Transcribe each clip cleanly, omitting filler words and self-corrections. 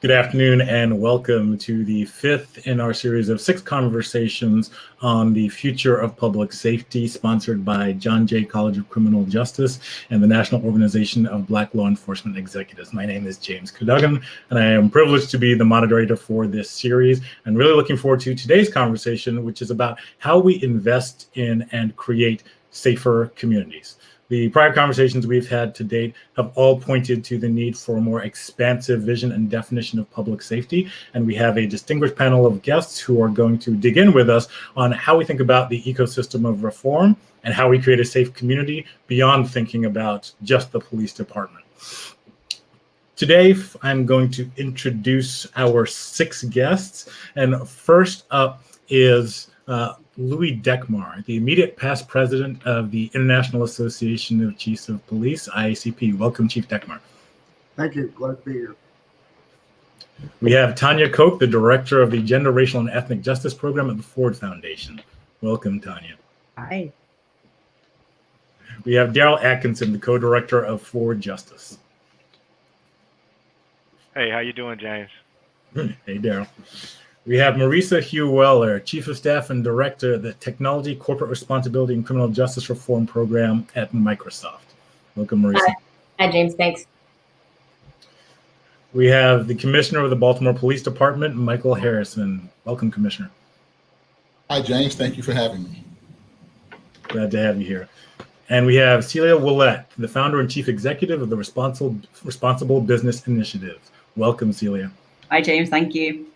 Good afternoon and welcome to the fifth in our series of 6 conversations on the future of public safety, sponsored by John Jay College of Criminal Justice and the National Organization of Black Law Enforcement Executives. My name is James Cadogan, and I am privileged to be the moderator for this series. I'm really looking forward to today's conversation, which is about how we invest in and create safer communities. The prior conversations we've had to date have all pointed to the need for a more expansive vision and definition of public safety. And we have a distinguished panel of guests who are going to dig in with us on how we think about the ecosystem of reform and how we create a safe community beyond thinking about just the police department. Today, I'm going to introduce our 6 guests. And first up is Louis Dekmar, the immediate past president of the International Association of Chiefs of Police, IACP. Welcome, Chief Dekmar. Thank you. Glad to be here. We have Tanya Koch, the director of the Gender, Racial, and Ethnic Justice Program at the Ford Foundation. Welcome, Tanya. Hi. We have Daryl Atkinson, the co-director of Ford Justice. Hey, how you doing, James? Hey, Daryl. We have Merisa Heu-Weller, Chief of Staff and Director of the Technology, Corporate Responsibility, and Criminal Justice Reform Program at Microsoft. Welcome, Merisa. Hi, James. Thanks. We have the Commissioner of the Baltimore Police Department, Michael Harrison. Welcome, Commissioner. Hi, James. Thank you for having me. Glad to have you here. And we have Celia Oullette, the founder and chief executive of the Responsible Business Initiative. Welcome, Celia. Hi, James. Thank you.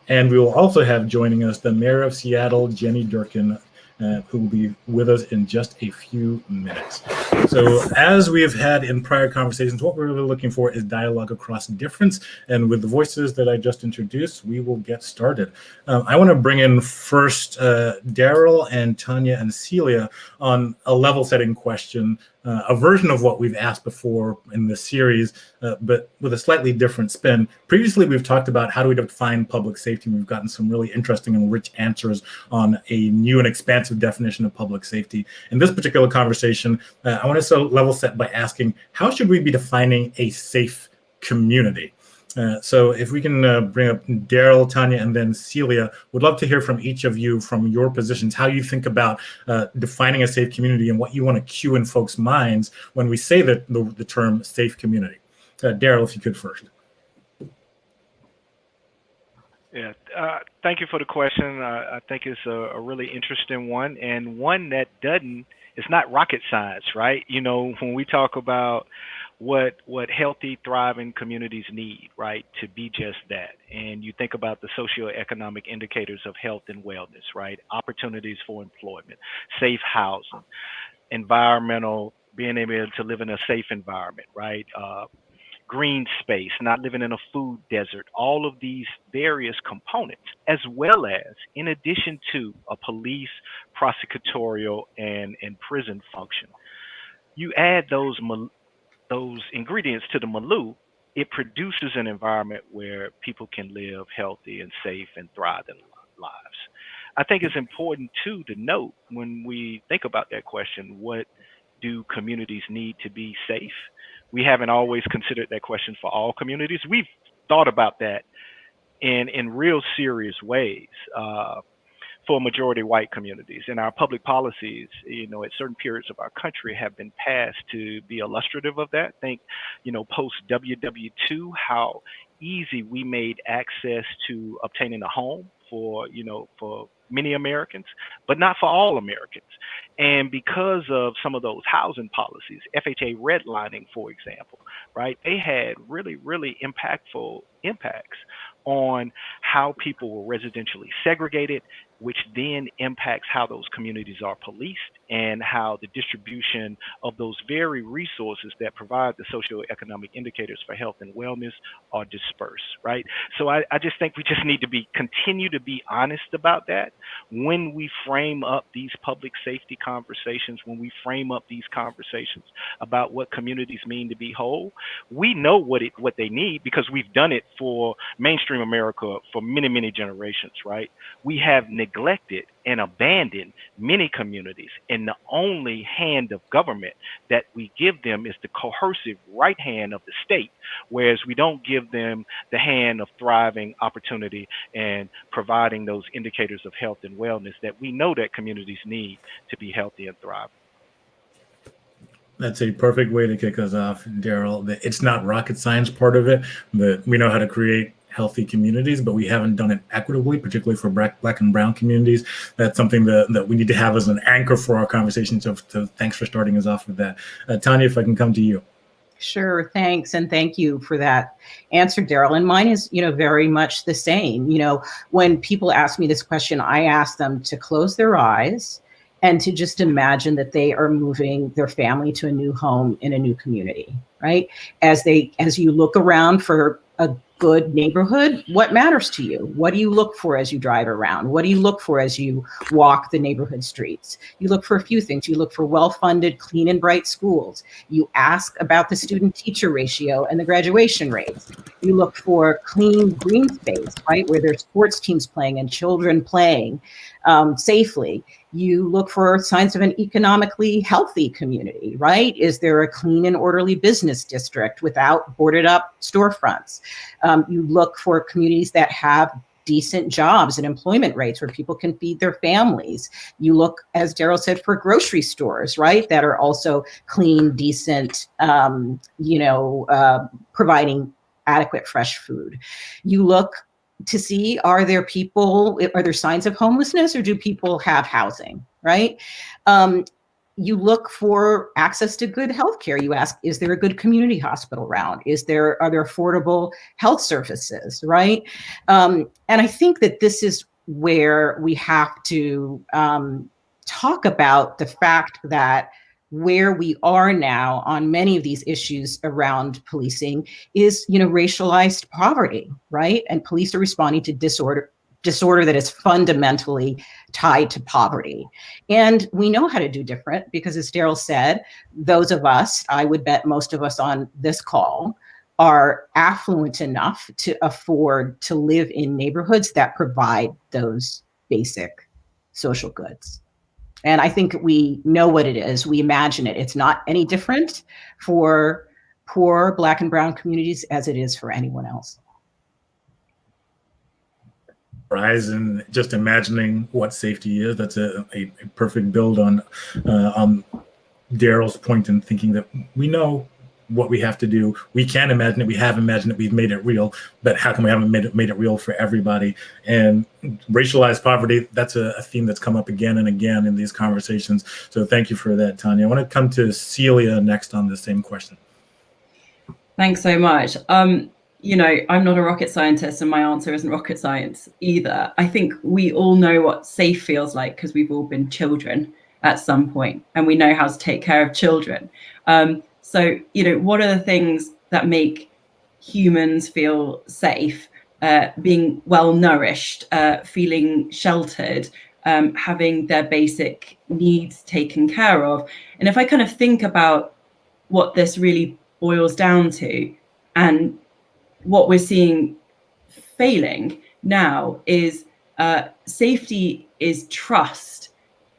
And we will also have joining us the mayor of Seattle, Jenny Durkan, who will be with us in just a few minutes. So as we have had in prior conversations, what we're really looking for is dialogue across difference. And with the voices that I just introduced, we will get started. I want to bring in first Daryl and Tanya and Celia on a level setting question, a version of what we've asked before in this series, but with a slightly different spin. Previously, we've talked about how do we define public safety. We've gotten some really interesting and rich answers on a new and expansive definition of public safety. In this particular conversation, I want to level set by asking, how should we be defining a safe community? So if we can bring up Daryl, Tanya, and then Celia, would love to hear from each of you from your positions, how you think about defining a safe community and what you want to cue in folks' minds when we say that the term safe community. Daryl, if you could first. Yeah, thank you for the question. I think it's a really interesting one, and one that it's not rocket science, right? You know, when we talk about what healthy, thriving communities need, right, to be just that. And you think about the socioeconomic indicators of health and wellness, right? Opportunities for employment, safe housing, environmental, being able to live in a safe environment, right? Green space, not living in a food desert, all of these various components, as well as, in addition to a police, prosecutorial, and prison function. You add those ingredients to the milieu, it produces an environment where people can live healthy and safe and thrive in lives. I think it's important too to note when we think about that question, what do communities need to be safe? We haven't always considered that question for all communities. We've thought about that in real serious ways for majority white communities. And our public policies, you know, at certain periods of our country have been passed to be illustrative of that. Think, you know, post WW2, how easy we made access to obtaining a home for many Americans, but not for all Americans. And because of some of those housing policies, FHA redlining, for example, right, they had really, really impactful impacts on how people were residentially segregated, which then impacts how those communities are policed and how the distribution of those very resources that provide the socioeconomic indicators for health and wellness are dispersed, right? So I just think we just need to continue to be honest about that when we frame up these public safety conversations, when we frame up these conversations about what communities mean to be whole. We know what they need because we've done it for mainstream America for many, many generations, right? We have neglected and abandoned many communities, and the only hand of government that we give them is the coercive right hand of the state, whereas we don't give them the hand of thriving opportunity and providing those indicators of health and wellness that we know that communities need to be healthy and thriving. That's a perfect way to kick us off, Daryl. It's not rocket science part of it, but we know how to create healthy communities, but we haven't done it equitably, particularly for black and brown communities. That's something that we need to have as an anchor for our conversation. So thanks for starting us off with that. Tanya, if I can come to you. Sure, thanks. And thank you for that answer, Daryl. And mine is, very much the same. When people ask me this question, I ask them to close their eyes and to just imagine that they are moving their family to a new home in a new community, right? As you look around for a good neighborhood, what matters to you? What do you look for as you drive around? What do you look for as you walk the neighborhood streets? You look for a few things. You look for well-funded, clean and bright schools. You ask about the student-teacher ratio and the graduation rates. You look for clean green space, right, where there's sports teams playing and children playing safely. You look for signs of an economically healthy community, right? Is there a clean and orderly business district without boarded up storefronts? You look for communities that have decent jobs and employment rates where people can feed their families. You look, as Daryl said, for grocery stores, right, that are also clean, decent, providing adequate fresh food. You look to see, are there signs of homelessness, or do people have housing, right? You look for access to good healthcare. You ask, is there a good community hospital around? Are there affordable health services, right? And I think that this is where we have to talk about the fact that where we are now on many of these issues around policing is, racialized poverty, right? And police are responding to disorder that is fundamentally tied to poverty. And we know how to do different because, as Daryl said, those of us, I would bet most of us on this call, are affluent enough to afford to live in neighborhoods that provide those basic social goods. And I think we know what it is. We imagine it. It's not any different for poor Black and brown communities as it is for anyone else. And just imagining what safety is, that's a perfect build on Daryl's point in thinking that we know what we have to do. We can imagine it. We have imagined it. We've made it real. But how come we haven't made it real for everybody? And racialized poverty, that's a theme that's come up again and again in these conversations. So thank you for that, Tanya. I want to come to Celia next on the same question. Thanks so much. I'm not a rocket scientist, and my answer isn't rocket science either. I think we all know what safe feels like because we've all been children at some point, and we know how to take care of children. So, what are the things that make humans feel safe? Being well nourished, feeling sheltered, having their basic needs taken care of. And if I kind of think about what this really boils down to, and what we're seeing failing now is safety is trust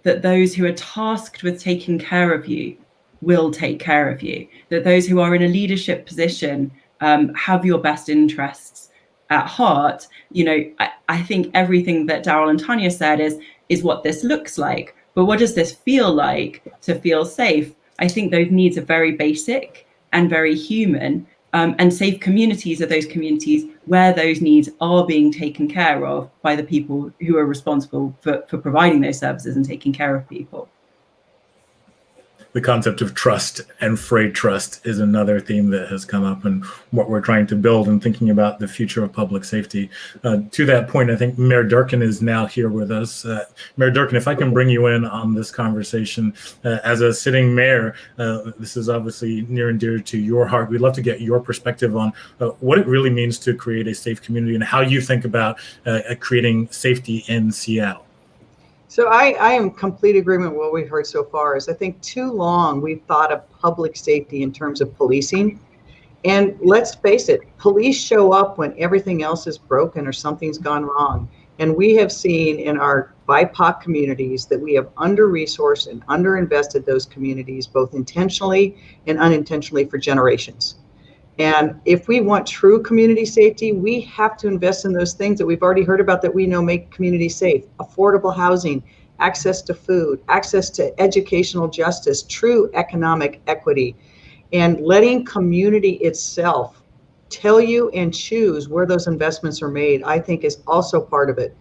that those who are tasked with taking care of you will take care of you, that those who are in a leadership position have your best interests at heart. I think everything that Daryl and Tanya said is what this looks like. But what does this feel like to feel safe? I think those needs are very basic and very human. And safe communities are those communities where those needs are being taken care of by the people who are responsible for providing those services and taking care of people. The concept of trust and frayed trust is another theme that has come up and what we're trying to build and thinking about the future of public safety. To that point, I think Mayor Durkan is now here with us. Mayor Durkan, if I can bring you in on this conversation, as a sitting mayor, this is obviously near and dear to your heart. We'd love to get your perspective on what it really means to create a safe community and how you think about creating safety in Seattle. So I am in complete agreement with what we've heard so far. Is I think too long we've thought of public safety in terms of policing. And let's face it, police show up when everything else is broken or something's gone wrong. And we have seen in our BIPOC communities that we have under-resourced and underinvested those communities, both intentionally and unintentionally, for generations. And if we want true community safety, we have to invest in those things that we've already heard about that we know make communities safe: affordable housing, access to food, access to educational justice, true economic equity, and letting community itself tell you and choose where those investments are made, I think, is also part of it.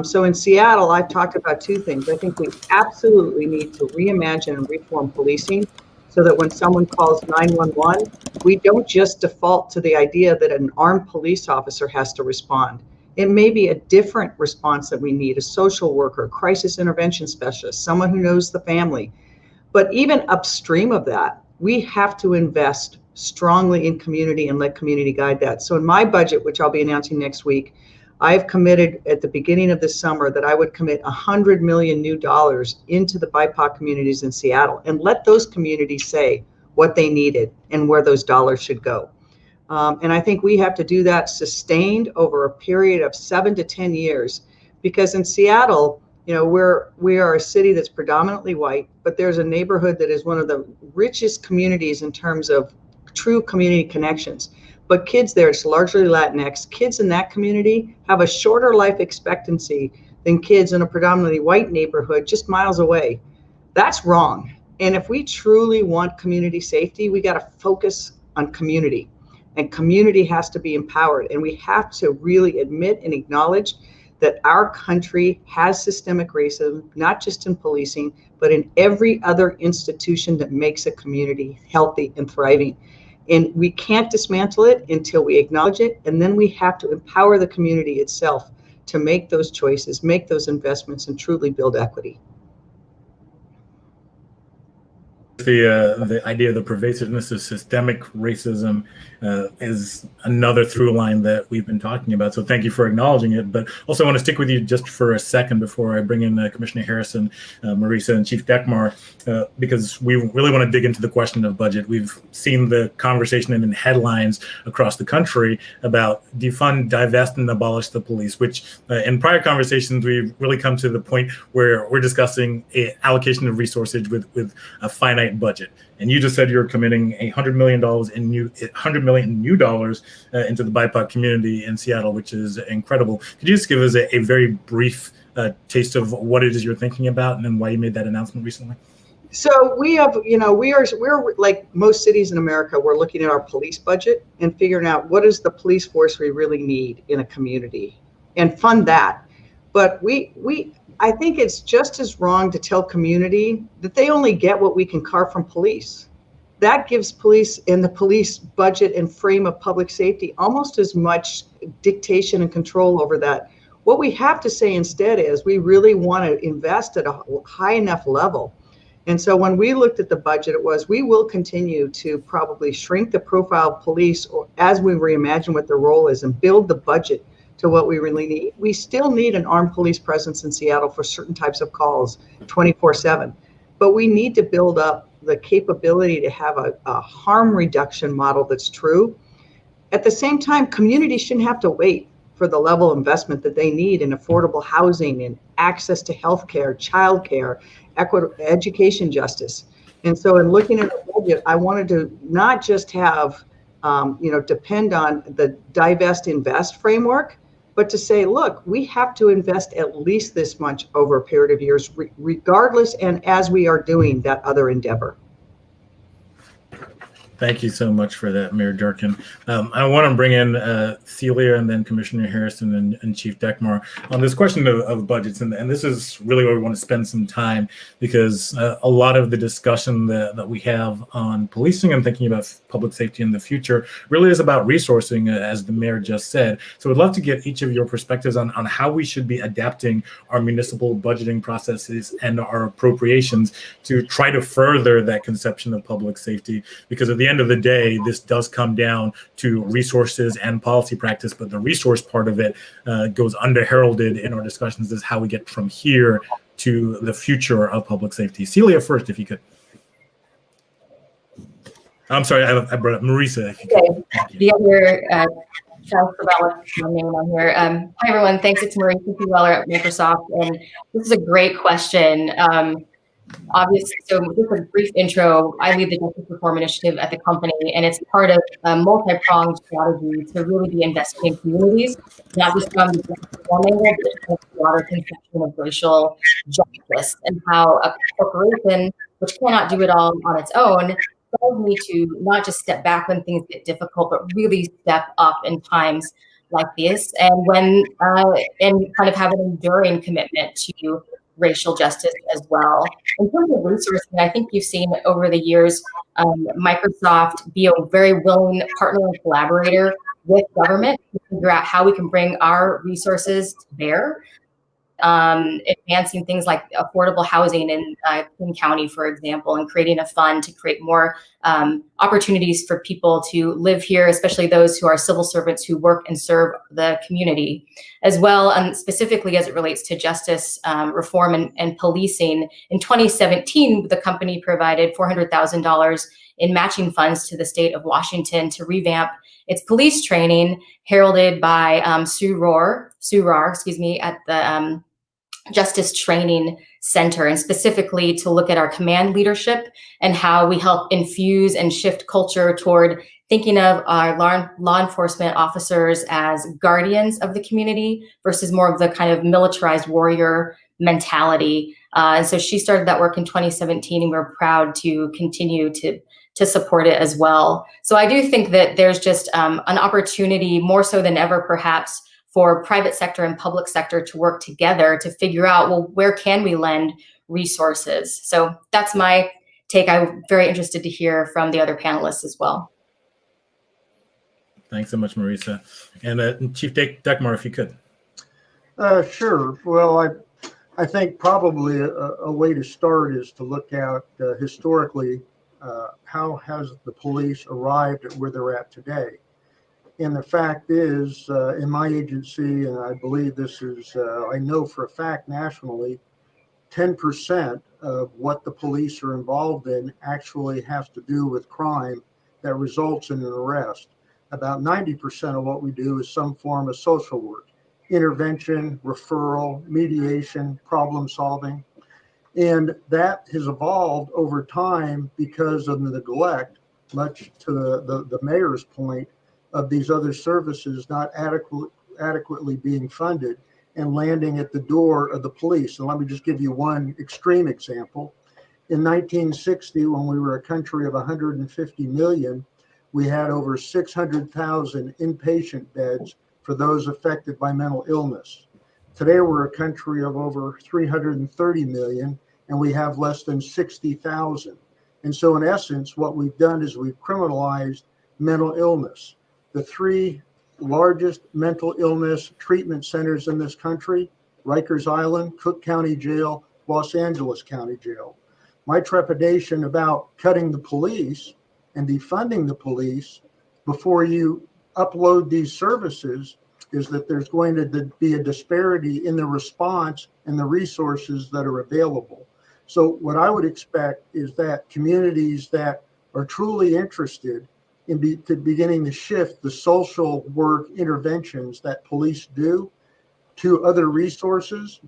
So in Seattle, I've talked about two things. I think we absolutely need to reimagine and reform policing so that when someone calls 911, we don't just default to the idea that an armed police officer has to respond. It may be a different response that we need: a social worker, crisis intervention specialist, someone who knows the family. But even upstream of that, we have to invest strongly in community and let community guide that. So in my budget, which I'll be announcing next week, I've committed at the beginning of this summer that I would commit $100 million new dollars into the BIPOC communities in Seattle and let those communities say what they needed and where those dollars should go. And I think we have to do that sustained over a period of 7 to 10 years, because in Seattle, you know, we are a city that's predominantly white, but there's a neighborhood that is one of the richest communities in terms of true community connections. But kids there, it's largely Latinx. Kids in that community have a shorter life expectancy than kids in a predominantly white neighborhood just miles away. That's wrong. And if we truly want community safety, we got to focus on community. And community has to be empowered. And we have to really admit and acknowledge that our country has systemic racism, not just in policing, but in every other institution that makes a community healthy and thriving. And we can't dismantle it until we acknowledge it. And then we have to empower the community itself to make those choices, make those investments, and truly build equity. The idea of the pervasiveness of systemic racism is another through line that we've been talking about. So thank you for acknowledging it. But also I want to stick with you just for a second before I bring in Commissioner Harrison, Merisa, and Chief Dekmar, because we really want to dig into the question of budget. We've seen the conversation in headlines across the country about defund, divest, and abolish the police, which in prior conversations, we've really come to the point where we're discussing an allocation of resources with a finite budget. And you just said you're committing $100 million in new dollars into the BIPOC community in Seattle, which is incredible. Could you just give us a very brief taste of what it is you're thinking about and then why you made that announcement recently? So we have, you know, we're like most cities in America, we're looking at our police budget and figuring out what is the police force we really need in a community and fund that. But I think it's just as wrong to tell community that they only get what we can carve from police. That gives police and the police budget and frame of public safety almost as much dictation and control over that. What we have to say instead is we really want to invest at a high enough level. And so when we looked at the budget, it was, we will continue to probably shrink the profile of police or as we reimagine what their role is and build the budget to what we really need. We still need an armed police presence in Seattle for certain types of calls 24/7, but we need to build up the capability to have a harm reduction model that's true. At the same time, communities shouldn't have to wait for the level of investment that they need in affordable housing and access to healthcare, childcare, education justice. And so in looking at the budget, I wanted to not just have, depend on the divest invest framework, but to say, look, we have to invest at least this much over a period of years, regardless and as we are doing that other endeavor. Thank you so much for that, Mayor Durkan. I want to bring in Celia and then Commissioner Harrison and Chief Dekmar on this question of budgets. And this is really where we want to spend some time, because a lot of the discussion that we have on policing and thinking about public safety in the future really is about resourcing, as the mayor just said. So we'd love to get each of your perspectives on how we should be adapting our municipal budgeting processes and our appropriations to try to further that conception of public safety, because at the end of the day, this does come down to resources and policy practice, but the resource part of it goes under-heralded in our discussions as how we get from here to the future of public safety. Celia first, if you could. I'm sorry, I brought up Merisa. If you could. The other My name on here. Hi everyone, thanks. It's Merisa Heu-Weller at Microsoft, and this is a great question. Obviously, so just a brief intro. I lead the Justice Reform Initiative at the company, and it's part of a multi-pronged strategy to really be investing in communities, not just from the justice reform angle, but from the broader conception of racial justice and how a corporation, which cannot do it all on its own, does need to not just step back when things get difficult, but really step up in times like this, and when and kind of have an enduring commitment to racial justice as well. In terms of resourcing, I think you've seen over the years Microsoft be a very willing partner and collaborator with government to figure out how we can bring our resources to bear, advancing things like affordable housing in King County, for example, and creating a fund to create more opportunities for people to live here, especially those who are civil servants who work and serve the community, as well, and specifically as it relates to justice reform and policing. In 2017, the company provided $400,000 in matching funds to the state of Washington to revamp its police training, heralded by Sue Rohr, at the Justice Training Center, and specifically to look at our command leadership and how we help infuse and shift culture toward thinking of our law enforcement officers as guardians of the community versus more of the kind of militarized warrior mentality. And so she started that work in 2017, and we're proud to continue to support it as well. So I do think that there's just an opportunity, more so than ever perhaps, for private sector and public sector to work together to figure out, well, where can we lend resources? So that's my take. I'm very interested to hear from the other panelists as well. Thanks so much, Merisa. And Chief Dekmar, if you could. Sure. Well, I think probably a way to start is to look at historically, how has the police arrived at where they're at today? And the fact is, in my agency, and I believe this is, I know for a fact nationally, 10% of what the police are involved in actually has to do with crime that results in an arrest. About 90% of what we do is some form of social work, intervention, referral, mediation, problem solving. And that has evolved over time because of the neglect, much to the mayor's point, of these other services not adequately being funded and landing at the door of the police. And let me just give you one extreme example. In 1960, when we were a country of 150 million, we had over 600,000 inpatient beds for those affected by mental illness. Today, we're a country of over 330 million, and we have less than 60,000. And so in essence, what we've done is we've criminalized mental illness. The three largest mental illness treatment centers in this country, Rikers Island, Cook County Jail, Los Angeles County Jail. My trepidation about cutting the police and defunding the police before you upload these services is that there's going to be a disparity in the response and the resources that are available. So what I would expect is that communities that are truly interested in beginning to shift the social work interventions that police do to other resources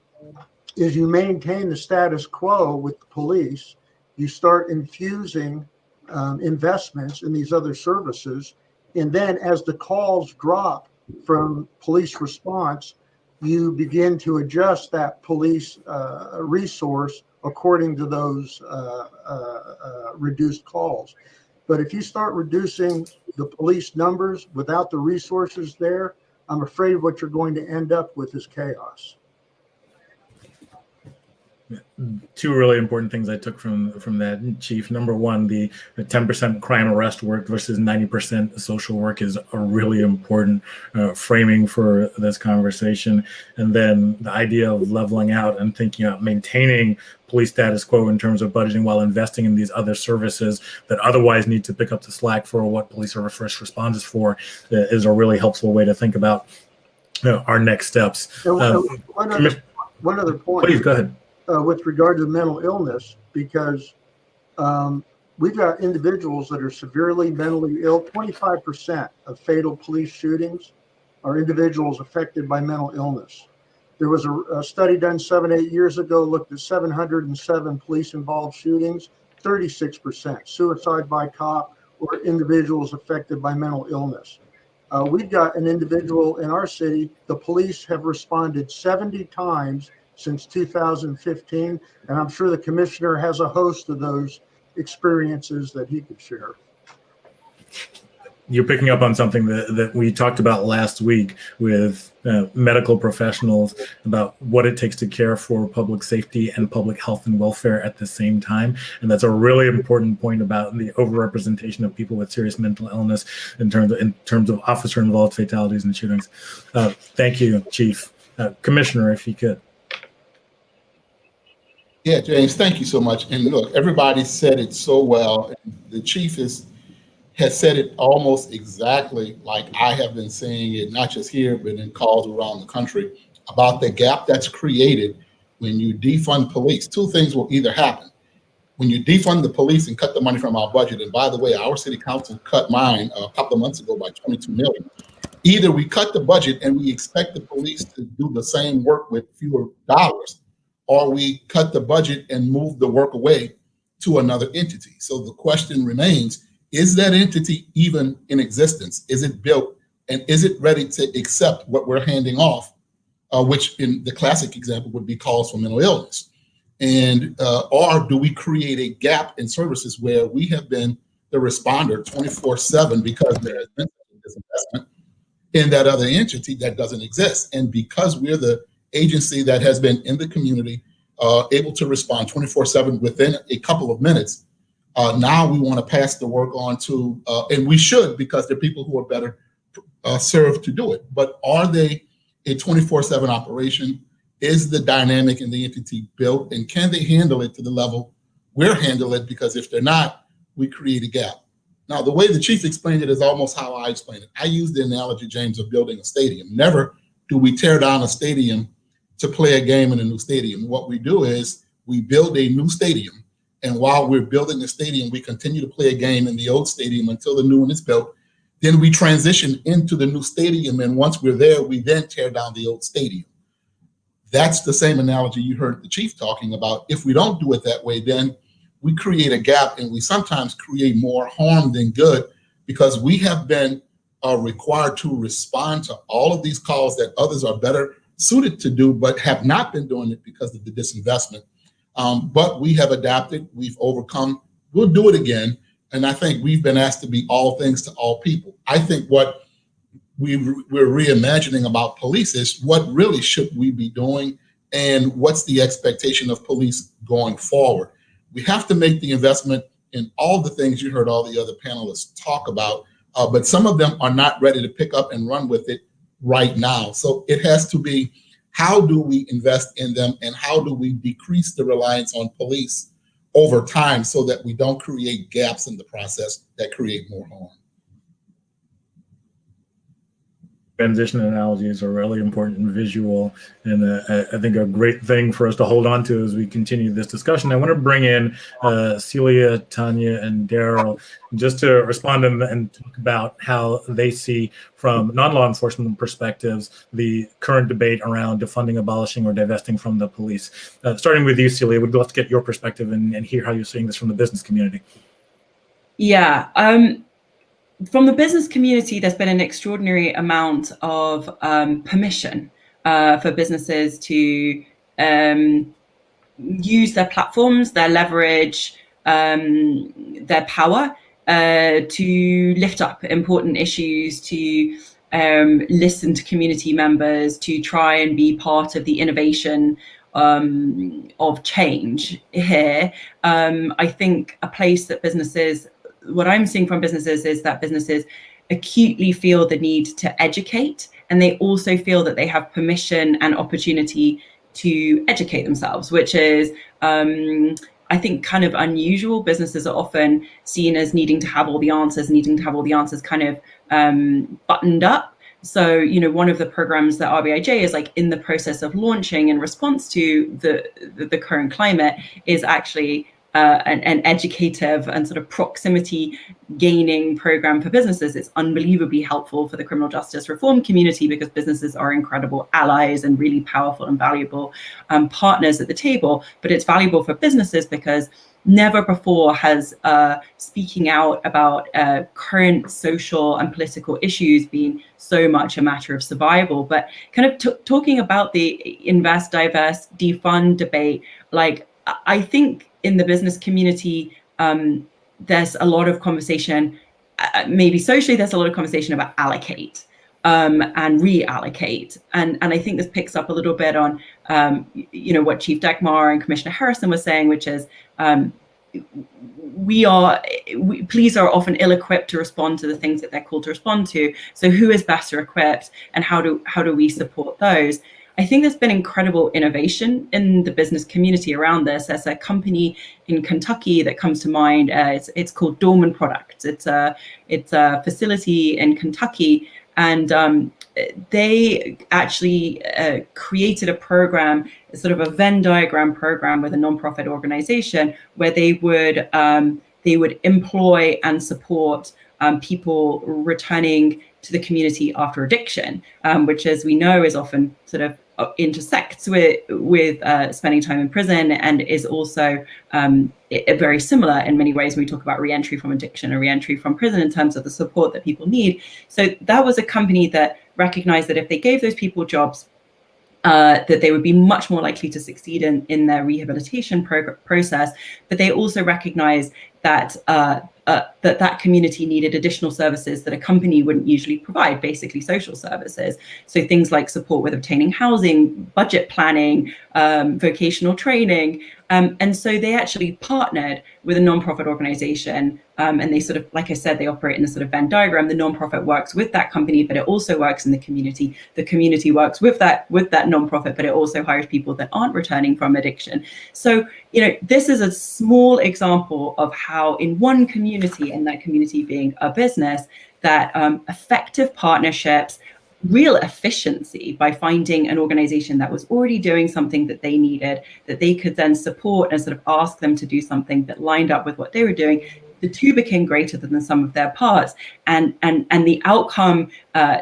is you maintain the status quo with the police, you start infusing investments in these other services, and then as the calls drop from police response, you begin to adjust that police resource according to those reduced calls. But if you start reducing the police numbers without the resources there, I'm afraid what you're going to end up with is chaos. Two really important things I took from that, Chief. Number one, the 10% crime arrest work versus 90% social work is a really important framing for this conversation. And then the idea of leveling out and thinking about maintaining police status quo in terms of budgeting while investing in these other services that otherwise need to pick up the slack for what police are first responders for is a really helpful way to think about our next steps. One other point. Please, go ahead. With regard to mental illness, because we've got individuals that are severely mentally ill. 25% of fatal police shootings are individuals affected by mental illness. There was a study done 7-8 years ago, looked at 707 police-involved shootings, 36% suicide by cop or individuals affected by mental illness. We've got an individual in our city, the police have responded 70 times since 2015, and I'm sure the commissioner has a host of those experiences that he could share. You're picking up on something that we talked about last week with medical professionals about what it takes to care for public safety and public health and welfare at the same time. And that's a really important point about the overrepresentation of people with serious mental illness in terms of officer-involved fatalities and shootings. Thank you, Chief. Commissioner, if you could. Yeah, James, thank you so much. And look, everybody said it so well. The chief has said it almost exactly like I have been saying it, not just here, but in calls around the country, about the gap that's created when you defund police. Two things will either happen. When you defund the police and cut the money from our budget, and by the way, our city council cut mine a couple of months ago by $22 million. Either we cut the budget and we expect the police to do the same work with fewer dollars, or we cut the budget and move the work away to another entity. So the question remains, is that entity even in existence? Is it built, and is it ready to accept what we're handing off, which in the classic example would be calls for mental illness? And or do we create a gap in services where we have been the responder 24/7 because there has been this investment in that other entity that doesn't exist? And because we're the agency that has been in the community, able to respond 24/7 within a couple of minutes, now we want to pass the work on to, and we should, because there are people who are better served to do it. But are they a 24/7 operation? Is the dynamic in the entity built, and can they handle it to the level we're handling it? Because if they're not, we create a gap. Now, the way the chief explained it is almost how I explain it. I use the analogy, James, of building a stadium. Never do we tear down a stadium to play a game in a new stadium. What we do is we build a new stadium, and while we're building the stadium, we continue to play a game in the old stadium until the new one is built. Then we transition into the new stadium, and once we're there, we then tear down the old stadium. That's the same analogy you heard the chief talking about. If we don't do it that way, then we create a gap, and we sometimes create more harm than good, because we have been required to respond to all of these calls that others are better suited to do, but have not been doing it because of the disinvestment. But we have adapted, we've overcome, we'll do it again. And I think we've been asked to be all things to all people. I think what we're reimagining about police is what really should we be doing, and what's the expectation of police going forward. We have to make the investment in all the things you heard all the other panelists talk about, but some of them are not ready to pick up and run with it right now. So it has to be, how do we invest in them, and how do we decrease the reliance on police over time so that we don't create gaps in the process that create more harm? Transition analogies are really important and visual, and I think a great thing for us to hold on to as we continue this discussion. I want to bring in Celia, Tanya, and Daryl just to respond and talk about how they see, from non-law enforcement perspectives, the current debate around defunding, abolishing, or divesting from the police. Starting with you, Celia, would love to get your perspective and hear how you're seeing this from the business community. Yeah. From the business community, there's been an extraordinary amount of permission for businesses to use their platforms, their leverage, their power to lift up important issues, to listen to community members, to try and be part of the innovation of change here. I think a place that businesses, what I'm seeing from businesses is that businesses acutely feel the need to educate, and they also feel that they have permission and opportunity to educate themselves, which is, I think, kind of unusual. Businesses are often seen as needing to have all the answers, kind of buttoned up. So, you know, one of the programs that RBIJ is like in the process of launching in response to the current climate is actually an educative and sort of proximity gaining program for businesses. It's unbelievably helpful for the criminal justice reform community because businesses are incredible allies and really powerful and valuable partners at the table. But it's valuable for businesses because never before has speaking out about current social and political issues been so much a matter of survival. But kind of talking about the invest, divest, defund debate, like I think in the business community, there's a lot of conversation, maybe socially, there's a lot of conversation about allocate and reallocate. And I think this picks up a little bit on, what Chief Dekmar and Commissioner Harrison was saying, which is police are often ill-equipped to respond to the things that they're called to respond to. So who is better equipped, and how do we support those? I think there's been incredible innovation in the business community around this. There's a company in Kentucky that comes to mind. It's called Dorman Products. It's a facility in Kentucky, and they actually created a program, sort of a Venn diagram program with a nonprofit organization, where they would employ and support people returning to the community after addiction, which, as we know, is often sort of intersects with spending time in prison, and is also very similar in many ways when we talk about re-entry from addiction or re-entry from prison in terms of the support that people need. So that was a company that recognized that if they gave those people jobs, that they would be much more likely to succeed in their rehabilitation process. But they also recognized that that community needed additional services that a company wouldn't usually provide, basically social services. So things like support with obtaining housing, budget planning, vocational training. And so they actually partnered with a nonprofit organization, and they sort of, like I said, they operate in a sort of Venn diagram. The nonprofit works with that company, but it also works in the community. The community works with that nonprofit, but it also hires people that aren't returning from addiction. So, this is a small example of how in one community, and that community being a business, that effective partnerships, real efficiency by finding an organization that was already doing something that they needed, that they could then support and sort of ask them to do something that lined up with what they were doing. The two became greater than the sum of their parts, and the outcome,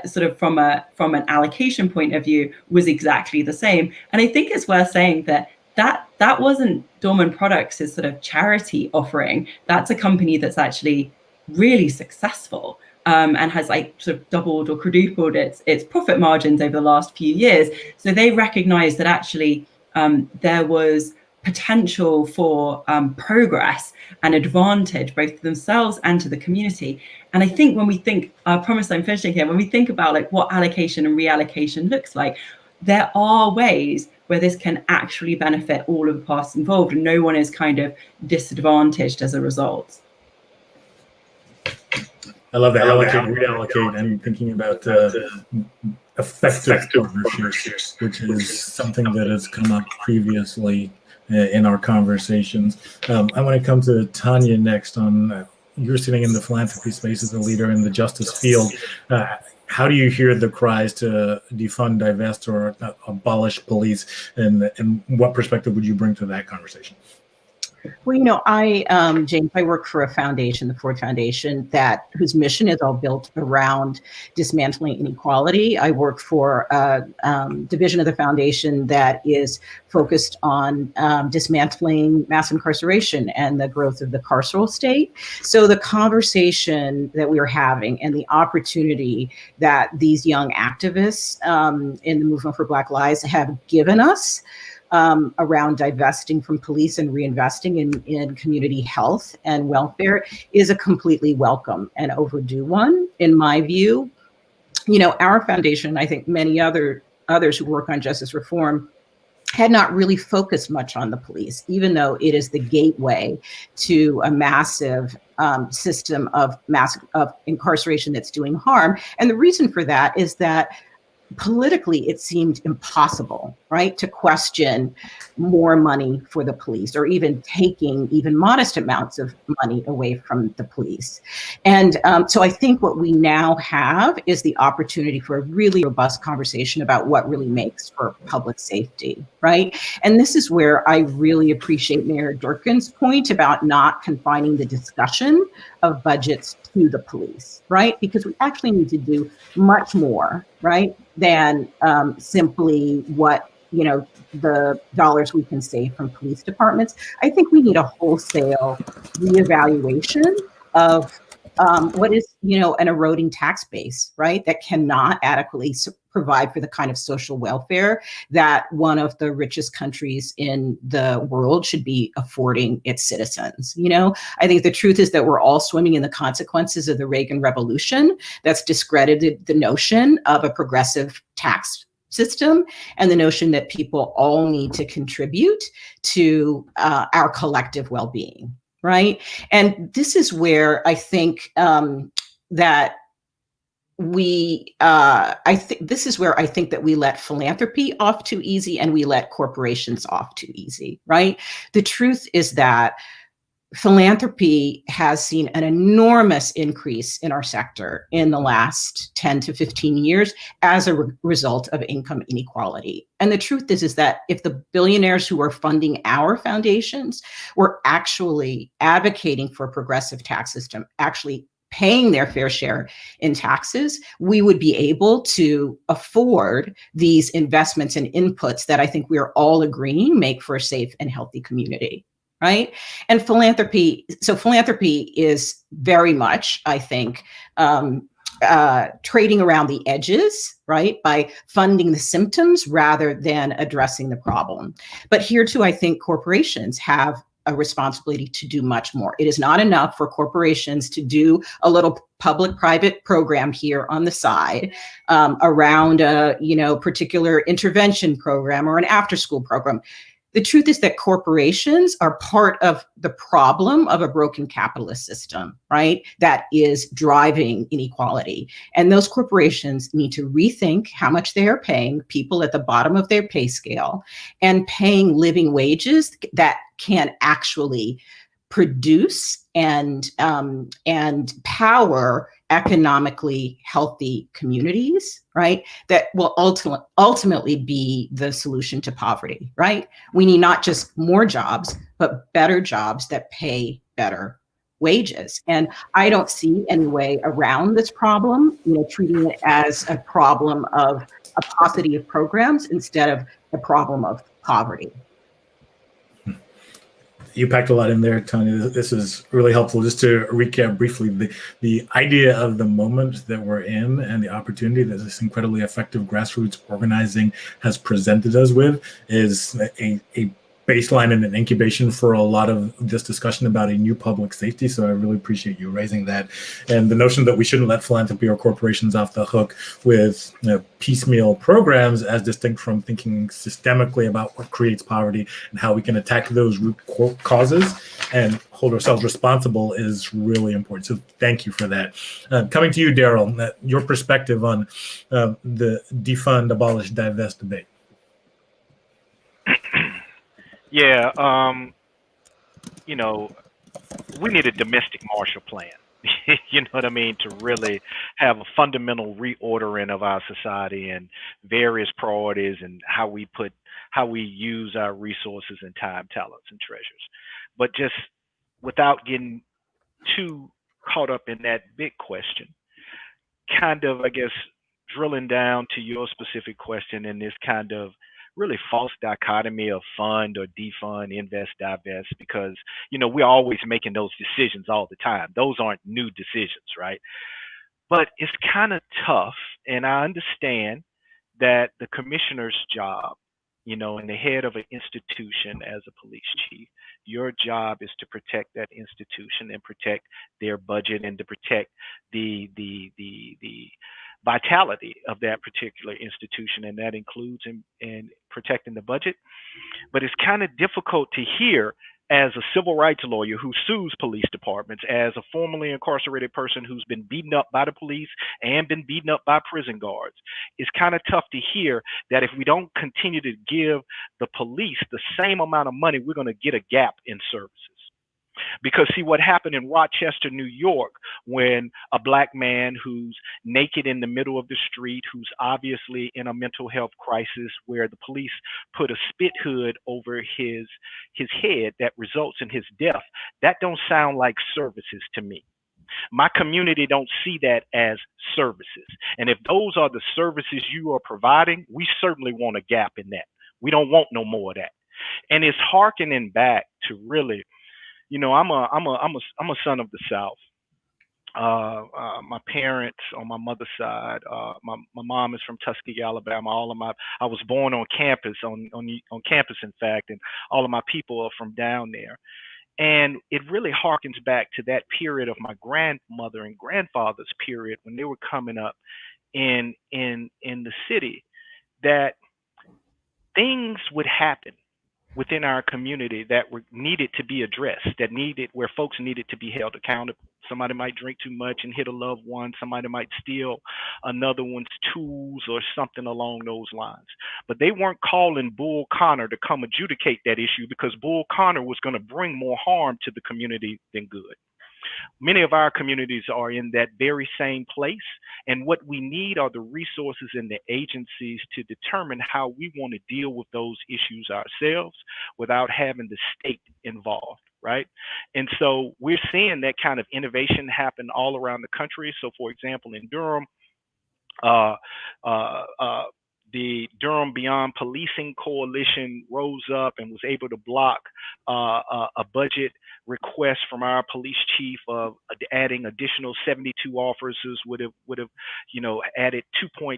sort of from an allocation point of view, was exactly the same. And I think it's worth saying that wasn't Dorman Products' sort of charity offering. That's a company that's actually really successful. And has sort of doubled or quadrupled its profit margins over the last few years. So they recognized that actually there was potential for progress and advantage, both to themselves and to the community. And I think when we think, I promise I'm finishing here, when we think about what allocation and reallocation looks like, there are ways where this can actually benefit all of the parties involved, and no one is kind of disadvantaged as a result. I love that. Allocate, reallocate, and thinking about effective partnerships, which is something that has come up previously in our conversations. I want to come to Tanya next on, you're sitting in the philanthropy space as a leader in the justice field. How do you hear the cries to defund, divest, or abolish police, and what perspective would you bring to that conversation? Well, James, I work for a foundation, the Ford Foundation, whose mission is all built around dismantling inequality. I work for a division of the foundation that is focused on dismantling mass incarceration and the growth of the carceral state. So the conversation that we are having and the opportunity that these young activists in the movement for Black Lives have given us around divesting from police and reinvesting in community health and welfare is a completely welcome and overdue one, in my view. Our foundation, I think many others who work on justice reform, had not really focused much on the police, even though it is the gateway to a massive system of incarceration that's doing harm. And the reason for that is that politically, it seemed impossible, right, to question more money for the police or even taking even modest amounts of money away from the police. And so I think what we now have is the opportunity for a really robust conversation about what really makes for public safety, right? And this is where I really appreciate Mayor Durkan's point about not confining the discussion of budgets to the police, right? Because we actually need to do much more, right, than simply what, the dollars we can save from police departments. I think we need a wholesale reevaluation of what is, an eroding tax base, right, that cannot adequately provide for the kind of social welfare that one of the richest countries in the world should be affording its citizens. I think the truth is that we're all swimming in the consequences of the Reagan Revolution that's discredited the notion of a progressive tax system and the notion that people all need to contribute to our collective well-being, right? And this is where I think that this is where I think that we let philanthropy off too easy and we let corporations off too easy, right? The truth is that philanthropy has seen an enormous increase in our sector in the last 10 to 15 years as a result of income inequality. And the truth is that if the billionaires who are funding our foundations were actually advocating for a progressive tax system, actually paying their fair share in taxes, we would be able to afford these investments and inputs that I think we are all agreeing make for a safe and healthy community. Right. And philanthropy is very much, I think, trading around the edges, right, by funding the symptoms rather than addressing the problem. But here too, I think corporations have a responsibility to do much more. It is not enough for corporations to do a little public-private program here on the side around a particular intervention program or an after-school program. The truth is that corporations are part of the problem of a broken capitalist system, right? That is driving inequality. And those corporations need to rethink how much they are paying people at the bottom of their pay scale and paying living wages that can actually produce and power economically healthy communities, right? That will ultimately be the solution to poverty, right? We need not just more jobs, but better jobs that pay better wages. And I don't see any way around this problem, treating it as a problem of a paucity of programs instead of a problem of poverty. You packed a lot in there, Tanya. This is really helpful. Just to recap briefly, the idea of the moment that we're in and the opportunity that this incredibly effective grassroots organizing has presented us with is a baseline and an incubation for a lot of this discussion about a new public safety. So I really appreciate you raising that. And the notion that we shouldn't let philanthropy or corporations off the hook with piecemeal programs as distinct from thinking systemically about what creates poverty and how we can attack those root causes and hold ourselves responsible is really important. So thank you for that. Coming to you, Daryl, your perspective on the defund, abolish, divest debate. Yeah, we need a domestic Marshall Plan. You know what I mean? To really have a fundamental reordering of our society and various priorities and how we use our resources and time, talents, and treasures. But just without getting too caught up in that big question, kind of, I guess, drilling down to your specific question in this kind of really false dichotomy of fund or defund, invest, divest, because, we're always making those decisions all the time. Those aren't new decisions, right? But it's kind of tough. And I understand that the commissioner's job, and the head of an institution as a police chief, your job is to protect that institution and protect their budget and to protect the vitality of that particular institution, and that includes in protecting the budget. But it's kind of difficult to hear as a civil rights lawyer who sues police departments, as a formerly incarcerated person who's been beaten up by the police and been beaten up by prison guards, it's kind of tough to hear that if we don't continue to give the police the same amount of money, we're going to get a gap in services. Because see what happened in Rochester, New York, when a black man who's naked in the middle of the street, who's obviously in a mental health crisis, where the police put a spit hood over his head that results in his death, that don't sound like services to me. My community don't see that as services. And if those are the services you are providing, we certainly want a gap in that. We don't want no more of that. And it's hearkening back to really, you know, I'm a son of the South. My parents on my mother's side, my mom is from Tuskegee, Alabama. I was born on campus, on campus, in fact, and all of my people are from down there. And it really harkens back to that period of my grandmother and grandfather's period when they were coming up in the city, that things would happen within our community that were needed to be addressed, where folks needed to be held accountable. Somebody might drink too much and hit a loved one. Somebody might steal another one's tools or something along those lines. But they weren't calling Bull Connor to come adjudicate that issue, because Bull Connor was going to bring more harm to the community than good. Many of our communities are in that very same place, and what we need are the resources and the agencies to determine how we want to deal with those issues ourselves without having the state involved, right? And so we're seeing that kind of innovation happen all around the country. So for example, in Durham, the Durham Beyond Policing Coalition rose up and was able to block a budget request from our police chief of adding additional 72 officers would have added $2.2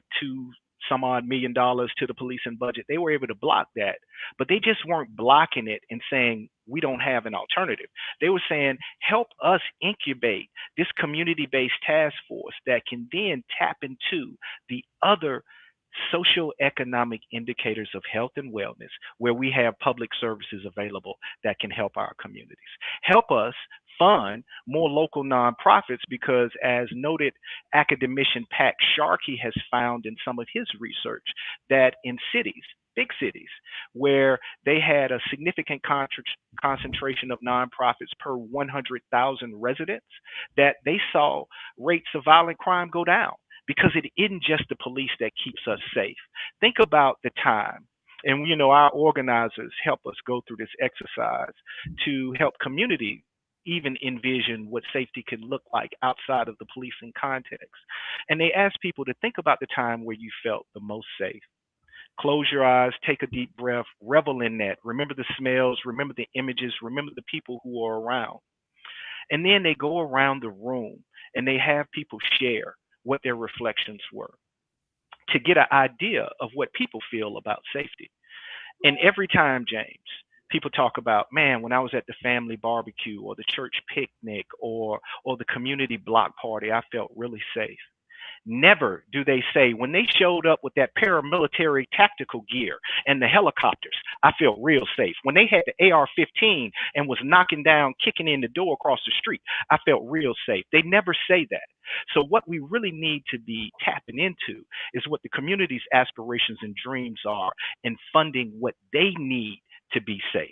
some odd million to the policing budget. They were able to block that, but they just weren't blocking it and saying we don't have an alternative. They were saying, help us incubate this community-based task force that can then tap into the other socioeconomic indicators of health and wellness, where we have public services available that can help our communities. Help us fund more local nonprofits, because as noted, academician Pat Sharkey has found in some of his research that in cities, big cities, where they had a significant concentration of nonprofits per 100,000 residents, that they saw rates of violent crime go down. Because it isn't just the police that keeps us safe. Think about the time, and our organizers help us go through this exercise to help community even envision what safety can look like outside of the policing context. And they ask people to think about the time where you felt the most safe. Close your eyes, take a deep breath, revel in that. Remember the smells, remember the images, remember the people who are around. And then they go around the room and they have people share what their reflections were, to get an idea of what people feel about safety. And every time, James, people talk about, man, when I was at the family barbecue or the church picnic or the community block party, I felt really safe. Never do they say, when they showed up with that paramilitary tactical gear and the helicopters, I feel real safe. When they had the AR-15 and was knocking down, kicking in the door across the street, I felt real safe. They never say that. So what we really need to be tapping into is what the community's aspirations and dreams are, and funding what they need to be safe.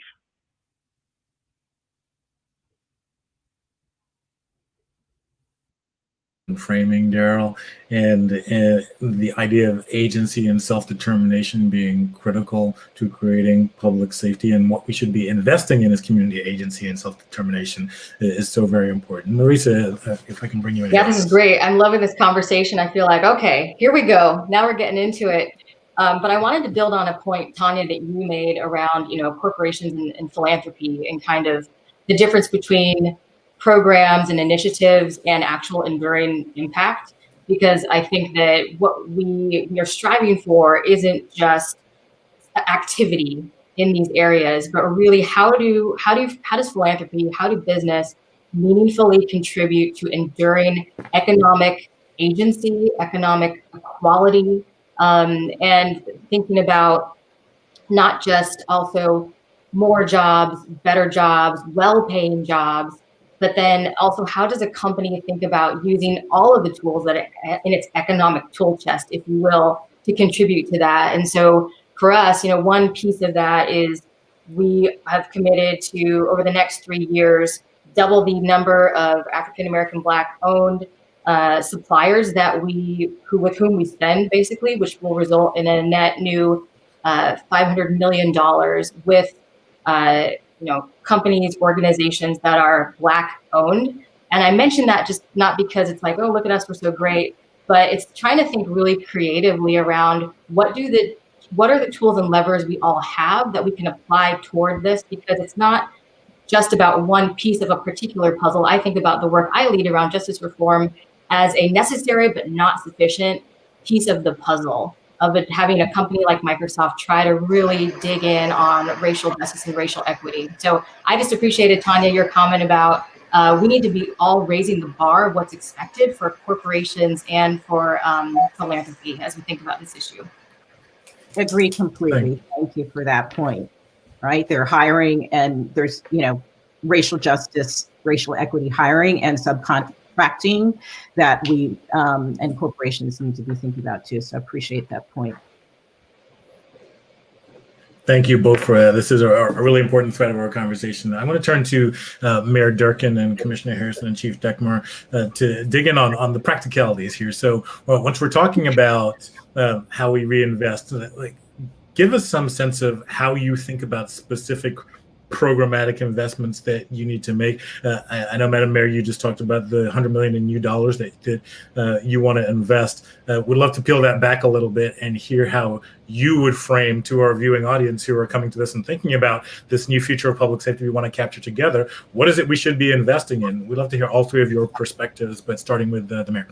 Framing, Daryl, and the idea of agency and self-determination being critical to creating public safety, and what we should be investing in as community agency and self-determination is so very important. Merisa, if I can bring you in. Yeah, this is great. I'm loving this conversation. I feel like, okay, here we go. Now we're getting into it. But I wanted to build on a point, Tanya, that you made around, corporations and philanthropy, and kind of the difference between programs and initiatives and actual enduring impact. Because I think that what we are striving for isn't just activity in these areas, but really how does philanthropy, how do business meaningfully contribute to enduring economic agency, economic equality, and thinking about not just also more jobs, better jobs, well-paying jobs. But then also, how does a company think about using all of the tools that in its economic tool chest, if you will, to contribute to that? And so for us, one piece of that is we have committed to, over the next 3 years, double the number of African American Black owned suppliers with whom we spend, basically, which will result in a net new $500 million with companies, organizations that are Black owned. And I mention that just not because it's like, oh, look at us, we're so great, but it's trying to think really creatively around what are the tools and levers we all have that we can apply toward this, because it's not just about one piece of a particular puzzle. I think about the work I lead around justice reform as a necessary but not sufficient piece of the puzzle of it, having a company like Microsoft try to really dig in on racial justice and racial equity. So I just appreciated, Tanya, your comment about we need to be all raising the bar of what's expected for corporations and for philanthropy as we think about this issue. Agree completely. Thank you for that point. Right, they're hiring, and there's racial justice, racial equity hiring, and subcontracting that we and corporations need to be thinking about too. So I appreciate that point. Thank you both for that. This is a really important thread of our conversation. I'm going to turn to Mayor Durkan and Commissioner Harrison and Chief Dekmar to dig in on the practicalities here. So once we're talking about how we reinvest, give us some sense of how you think about specific programmatic investments that you need to make. I know, Madam Mayor, you just talked about the $100 million in new dollars that you want to invest. Would love to peel that back a little bit and hear how you would frame to our viewing audience who are coming to this and thinking about this new future of public safety we want to capture together. What is it we should be investing in? We'd love to hear all three of your perspectives, but starting with the Mayor.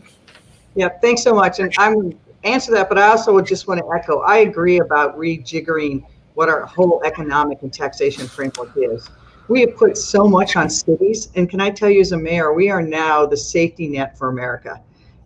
Yeah, thanks so much. And I'm answer that, but I also just want to echo, I agree about rejiggering what our whole economic and taxation framework is. We have put so much on cities, and can I tell you as a mayor, we are now the safety net for America.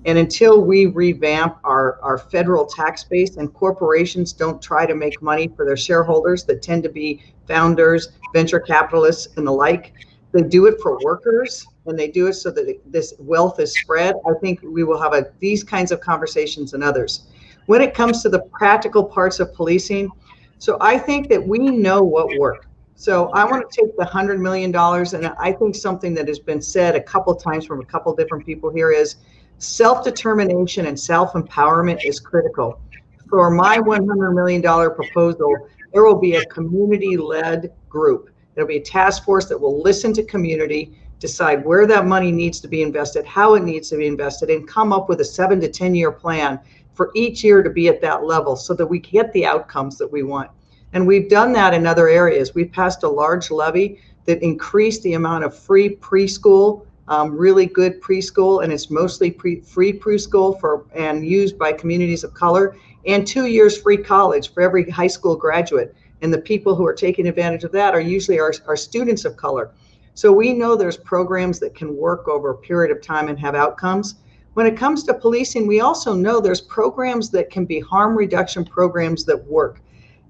And until we revamp our federal tax base and corporations don't try to make money for their shareholders that tend to be founders, venture capitalists, and the like, they do it for workers, and they do it so that this wealth is spread. I think we will have these kinds of conversations and others. When it comes to the practical parts of policing, so I think that we know what worked. So I want to take the $100 million, and I think something that has been said a couple times from a couple different people here is self-determination and self-empowerment is critical. For my $100 million proposal, there will be a community-led group. There'll be a task force that will listen to community, decide where that money needs to be invested, how it needs to be invested, and come up with a 7 to 10 year plan for each year to be at that level so that we get the outcomes that we want. And we've done that in other areas. We've passed a large levy that increased the amount of free preschool, really good preschool, and it's mostly free preschool and used by communities of color, and 2 years free college for every high school graduate. And the people who are taking advantage of that are usually our students of color. So we know there's programs that can work over a period of time and have outcomes. When it comes to policing, we also know there's programs that can be harm reduction programs that work.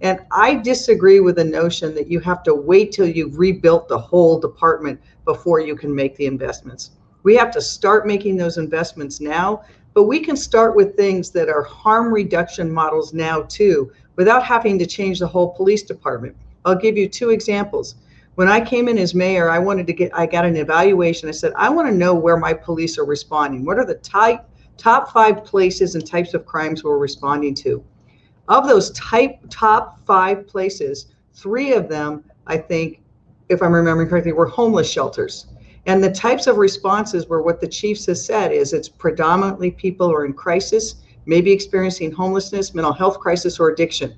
And I disagree with the notion that you have to wait till you've rebuilt the whole department before you can make the investments. We have to start making those investments now, but we can start with things that are harm reduction models now too, without having to change the whole police department. I'll give you 2 examples. When I came in as mayor, I got an evaluation. I said, I want to know where my police are responding. What are the top 5 places and types of crimes we're responding to? Of those top 5 places, 3 of them, I think, if I'm remembering correctly, were homeless shelters. And the types of responses were what the chiefs has said is it's predominantly people who are in crisis, maybe experiencing homelessness, mental health crisis, or addiction.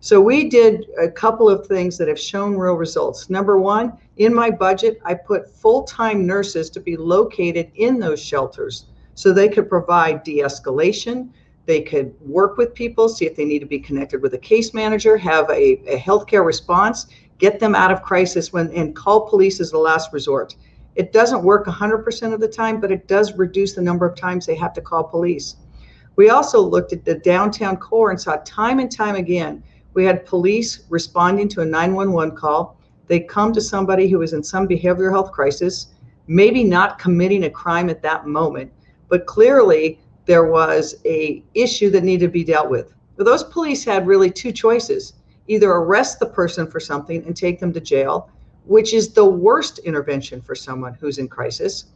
So we did a couple of things that have shown real results. Number 1, in my budget, I put full-time nurses to be located in those shelters so they could provide de-escalation. They could work with people, see if they need to be connected with a case manager, have a healthcare response, get them out of crisis and call police as the last resort. It doesn't work 100% of the time, but it does reduce the number of times they have to call police. We also looked at the downtown core and saw time and time again, we had police responding to a 911 call. They come to somebody who is in some behavioral health crisis, maybe not committing a crime at that moment, but clearly there was a issue that needed to be dealt with. Those police had really two choices: either arrest the person for something and take them to jail, which is the worst intervention for someone who's in crisis,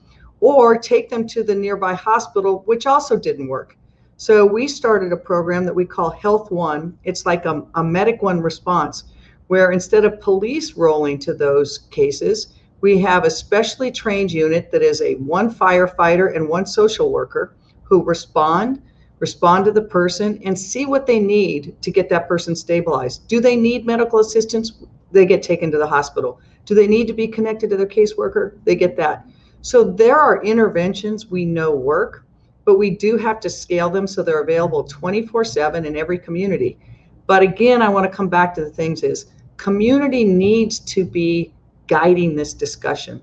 or take them to the nearby hospital, which also didn't work. So we started a program that we call Health One. It's like a Medic One response, where instead of police rolling to those cases, we have a specially trained unit that is one firefighter and one social worker who respond to the person and see what they need to get that person stabilized. Do they need medical assistance? They get taken to the hospital. Do they need to be connected to their caseworker? They get that. So there are interventions we know work, but we do have to scale them so they're available 24/7 in every community. But again, I want to come back to the things is community needs to be guiding this discussion.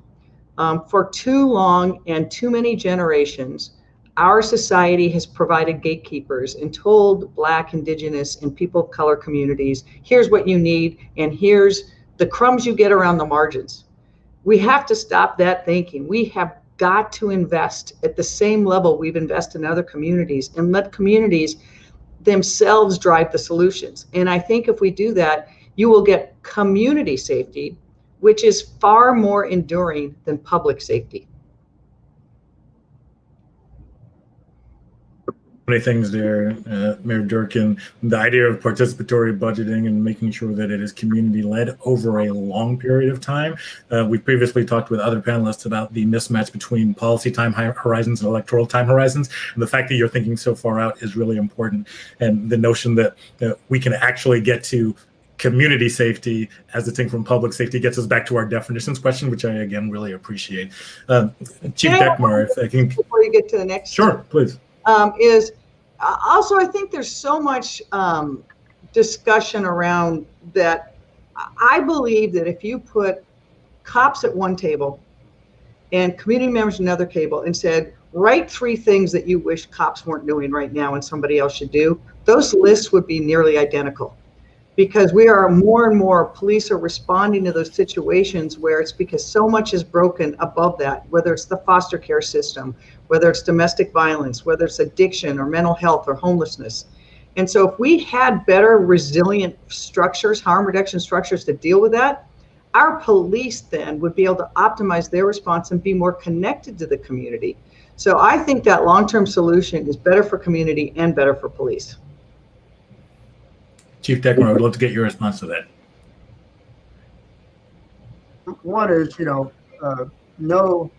For too long and too many generations, our society has provided gatekeepers and told Black, Indigenous, and people of color communities, here's what you need, and here's the crumbs you get around the margins. We have to stop that thinking. We have got to invest at the same level we've invested in other communities and let communities themselves drive the solutions. And I think if we do that, you will get community safety, which is far more enduring than public safety. Many things there, Mayor Durkan. The idea of participatory budgeting and making sure that it is community-led over a long period of time. We previously talked with other panelists about the mismatch between policy time horizons and electoral time horizons. And the fact that you're thinking so far out is really important. And the notion that we can actually get to community safety as the thing from public safety gets us back to our definitions question, which I, again, really appreciate. Chief Dekmar, if I can... Before you get to the next... Sure, please. Is also, I think there's so much discussion around that. I believe that if you put cops at one table and community members at another table and said, write 3 things that you wish cops weren't doing right now and somebody else should do, those lists would be nearly identical. Because we are more and more, police are responding to those situations where it's because so much is broken above that, whether it's the foster care system, whether it's domestic violence, whether it's addiction or mental health or homelessness. And so if we had better resilient structures, harm reduction structures to deal with that, our police then would be able to optimize their response and be more connected to the community. So I think that long-term solution is better for community and better for police. Chief Dekmar, I would love to get your response to that. One is, no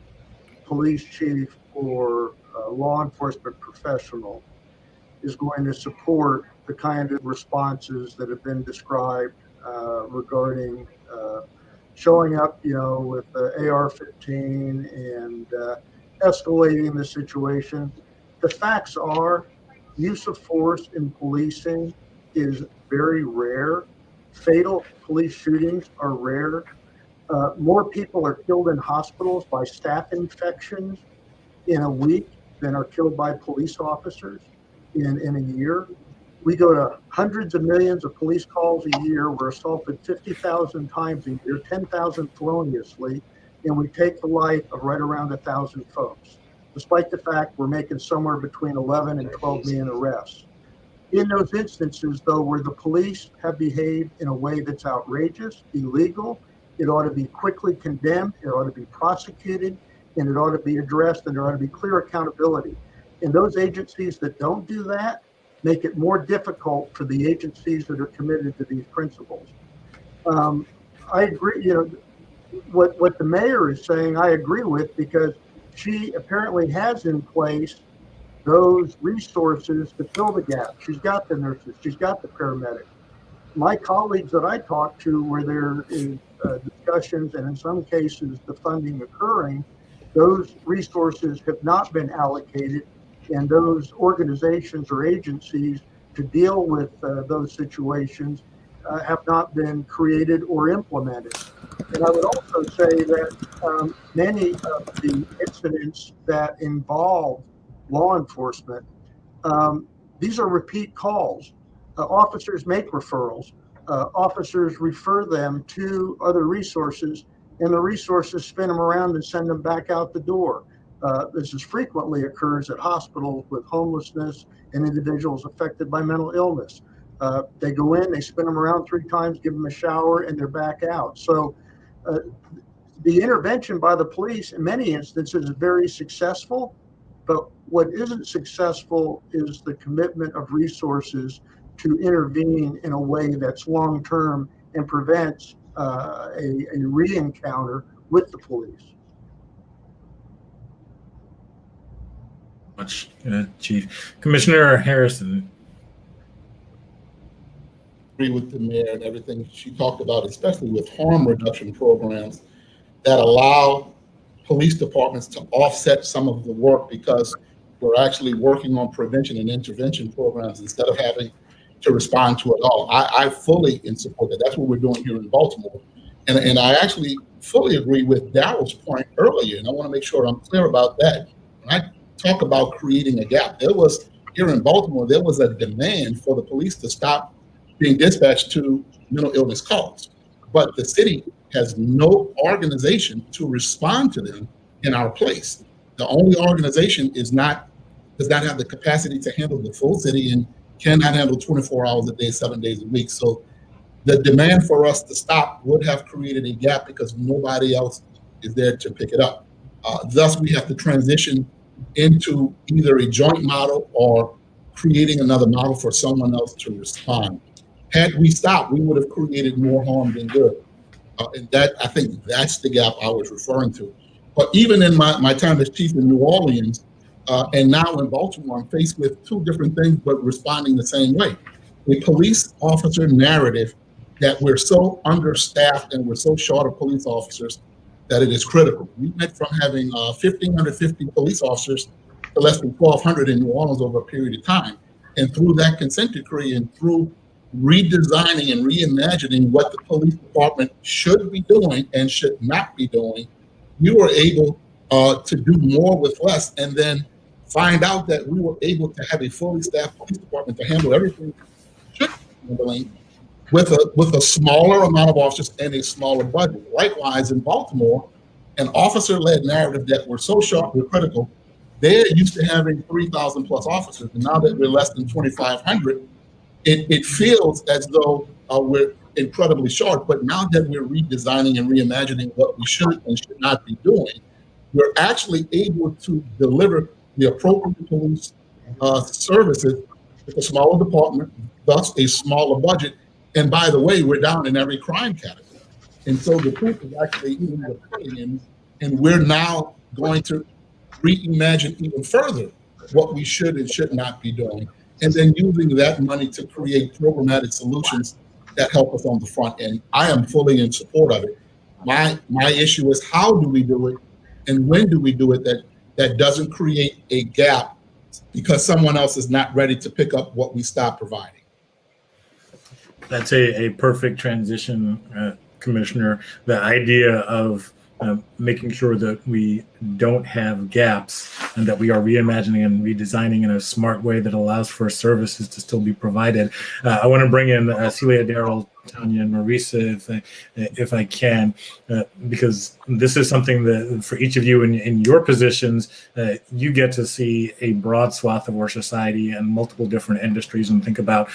police chief or law enforcement professional is going to support the kind of responses that have been described regarding showing up, with the AR-15 and escalating the situation. The facts are use of force in policing is very rare. Fatal police shootings are rare. More people are killed in hospitals by staph infections in a week than are killed by police officers in a year. We go to hundreds of millions of police calls a year. We're assaulted 50,000 times a year, 10,000 feloniously, and we take the life of right around 1,000 folks, despite the fact we're making somewhere between 11 and 12 million arrests. In those instances, though, where the police have behaved in a way that's outrageous, illegal, it ought to be quickly condemned, it ought to be prosecuted, and it ought to be addressed, and there ought to be clear accountability. And those agencies that don't do that make it more difficult for the agencies that are committed to these principles. I agree, what the mayor is saying, I agree with, because she apparently has in place those resources to fill the gap. She's got the nurses, she's got the paramedics. My colleagues that I talk to, where there is discussions and in some cases the funding occurring, those resources have not been allocated, and those organizations or agencies to deal with those situations have not been created or implemented. And I would also say that many of the incidents that involve law enforcement, these are repeat calls. Officers make referrals. officers refer them to other resources, and the resources spin them around and send them back out the door. This is frequently occurs at hospitals with homelessness and individuals affected by mental illness. They go in, they spin them around 3 times, give them a shower, and they're back out. So the intervention by the police in many instances is very successful, but what isn't successful is the commitment of resources to intervene in a way that's long-term and prevents a re-encounter with the police. Much, Chief. Commissioner Harrison. Agree with the mayor and everything she talked about, especially with harm reduction programs that allow police departments to offset some of the work, because we're actually working on prevention and intervention programs instead of having to respond to it all. I fully in support that. That's what we're doing here in Baltimore. And I actually fully agree with Daryl's point earlier, and I want to make sure I'm clear about that. When I talk about creating a gap, here in Baltimore, there was a demand for the police to stop being dispatched to mental illness calls. But the city has no organization to respond to them in our place. The only organization does not have the capacity to handle the full city and cannot handle 24 hours a day, 7 days a week. So the demand for us to stop would have created a gap because nobody else is there to pick it up. Thus, we have to transition into either a joint model or creating another model for someone else to respond. Had we stopped, we would have created more harm than good. And I think that's the gap I was referring to. But even in my time as chief in New Orleans, and now in Baltimore, I'm faced with 2 different things, but responding the same way. A police officer narrative that we're so understaffed and we're so short of police officers that it is critical. We went from having 1,550 police officers to less than 1,200 in New Orleans over a period of time. And through that consent decree and through redesigning and reimagining what the police department should be doing and should not be doing, we were able to do more with less, and then find out that we were able to have a fully staffed police department to handle everything should be handling with a smaller amount of officers and a smaller budget. Likewise, in Baltimore, an officer-led narrative that we're so short, we're critical. They're used to having 3,000 plus officers, and now that we're less than 2,500, it feels as though we're incredibly short. But now that we're redesigning and reimagining what we should and should not be doing, we're actually able to deliver the appropriate police services with a smaller department, thus a smaller budget. And by the way, we're down in every crime category. And so the proof is actually even the pudding, and we're now going to reimagine even further what we should and should not be doing, and then using that money to create programmatic solutions that help us on the front end. I am fully in support of it. My issue is how do we do it, and when do we do it that doesn't create a gap because someone else is not ready to pick up what we stop providing. That's a perfect transition, Commissioner. The idea of making sure that we don't have gaps and that we are reimagining and redesigning in a smart way that allows for services to still be provided. I want to bring in Celia, Daryl, Tanya, and Merisa if I can, because this is something that for each of you in your positions, you get to see a broad swath of our society and multiple different industries and think about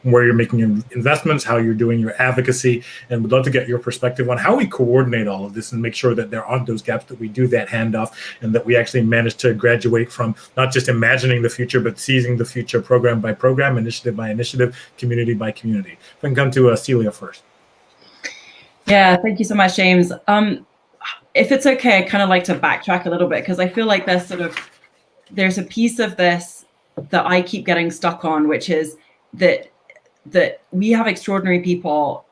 where you're making your investments, how you're doing your advocacy, and we'd love to get your perspective on how we coordinate all of this and make sure that there aren't those gaps, that we do that handoff, and that we actually manage to graduate from not just imagining the future, but seizing the future program by program, initiative by initiative, community by community. If I can come to Celia first. Yeah, thank you so much, James. If it's okay, I'd kind of like to backtrack a little bit, because I feel like there's a piece of this that I keep getting stuck on, which is that we have extraordinary people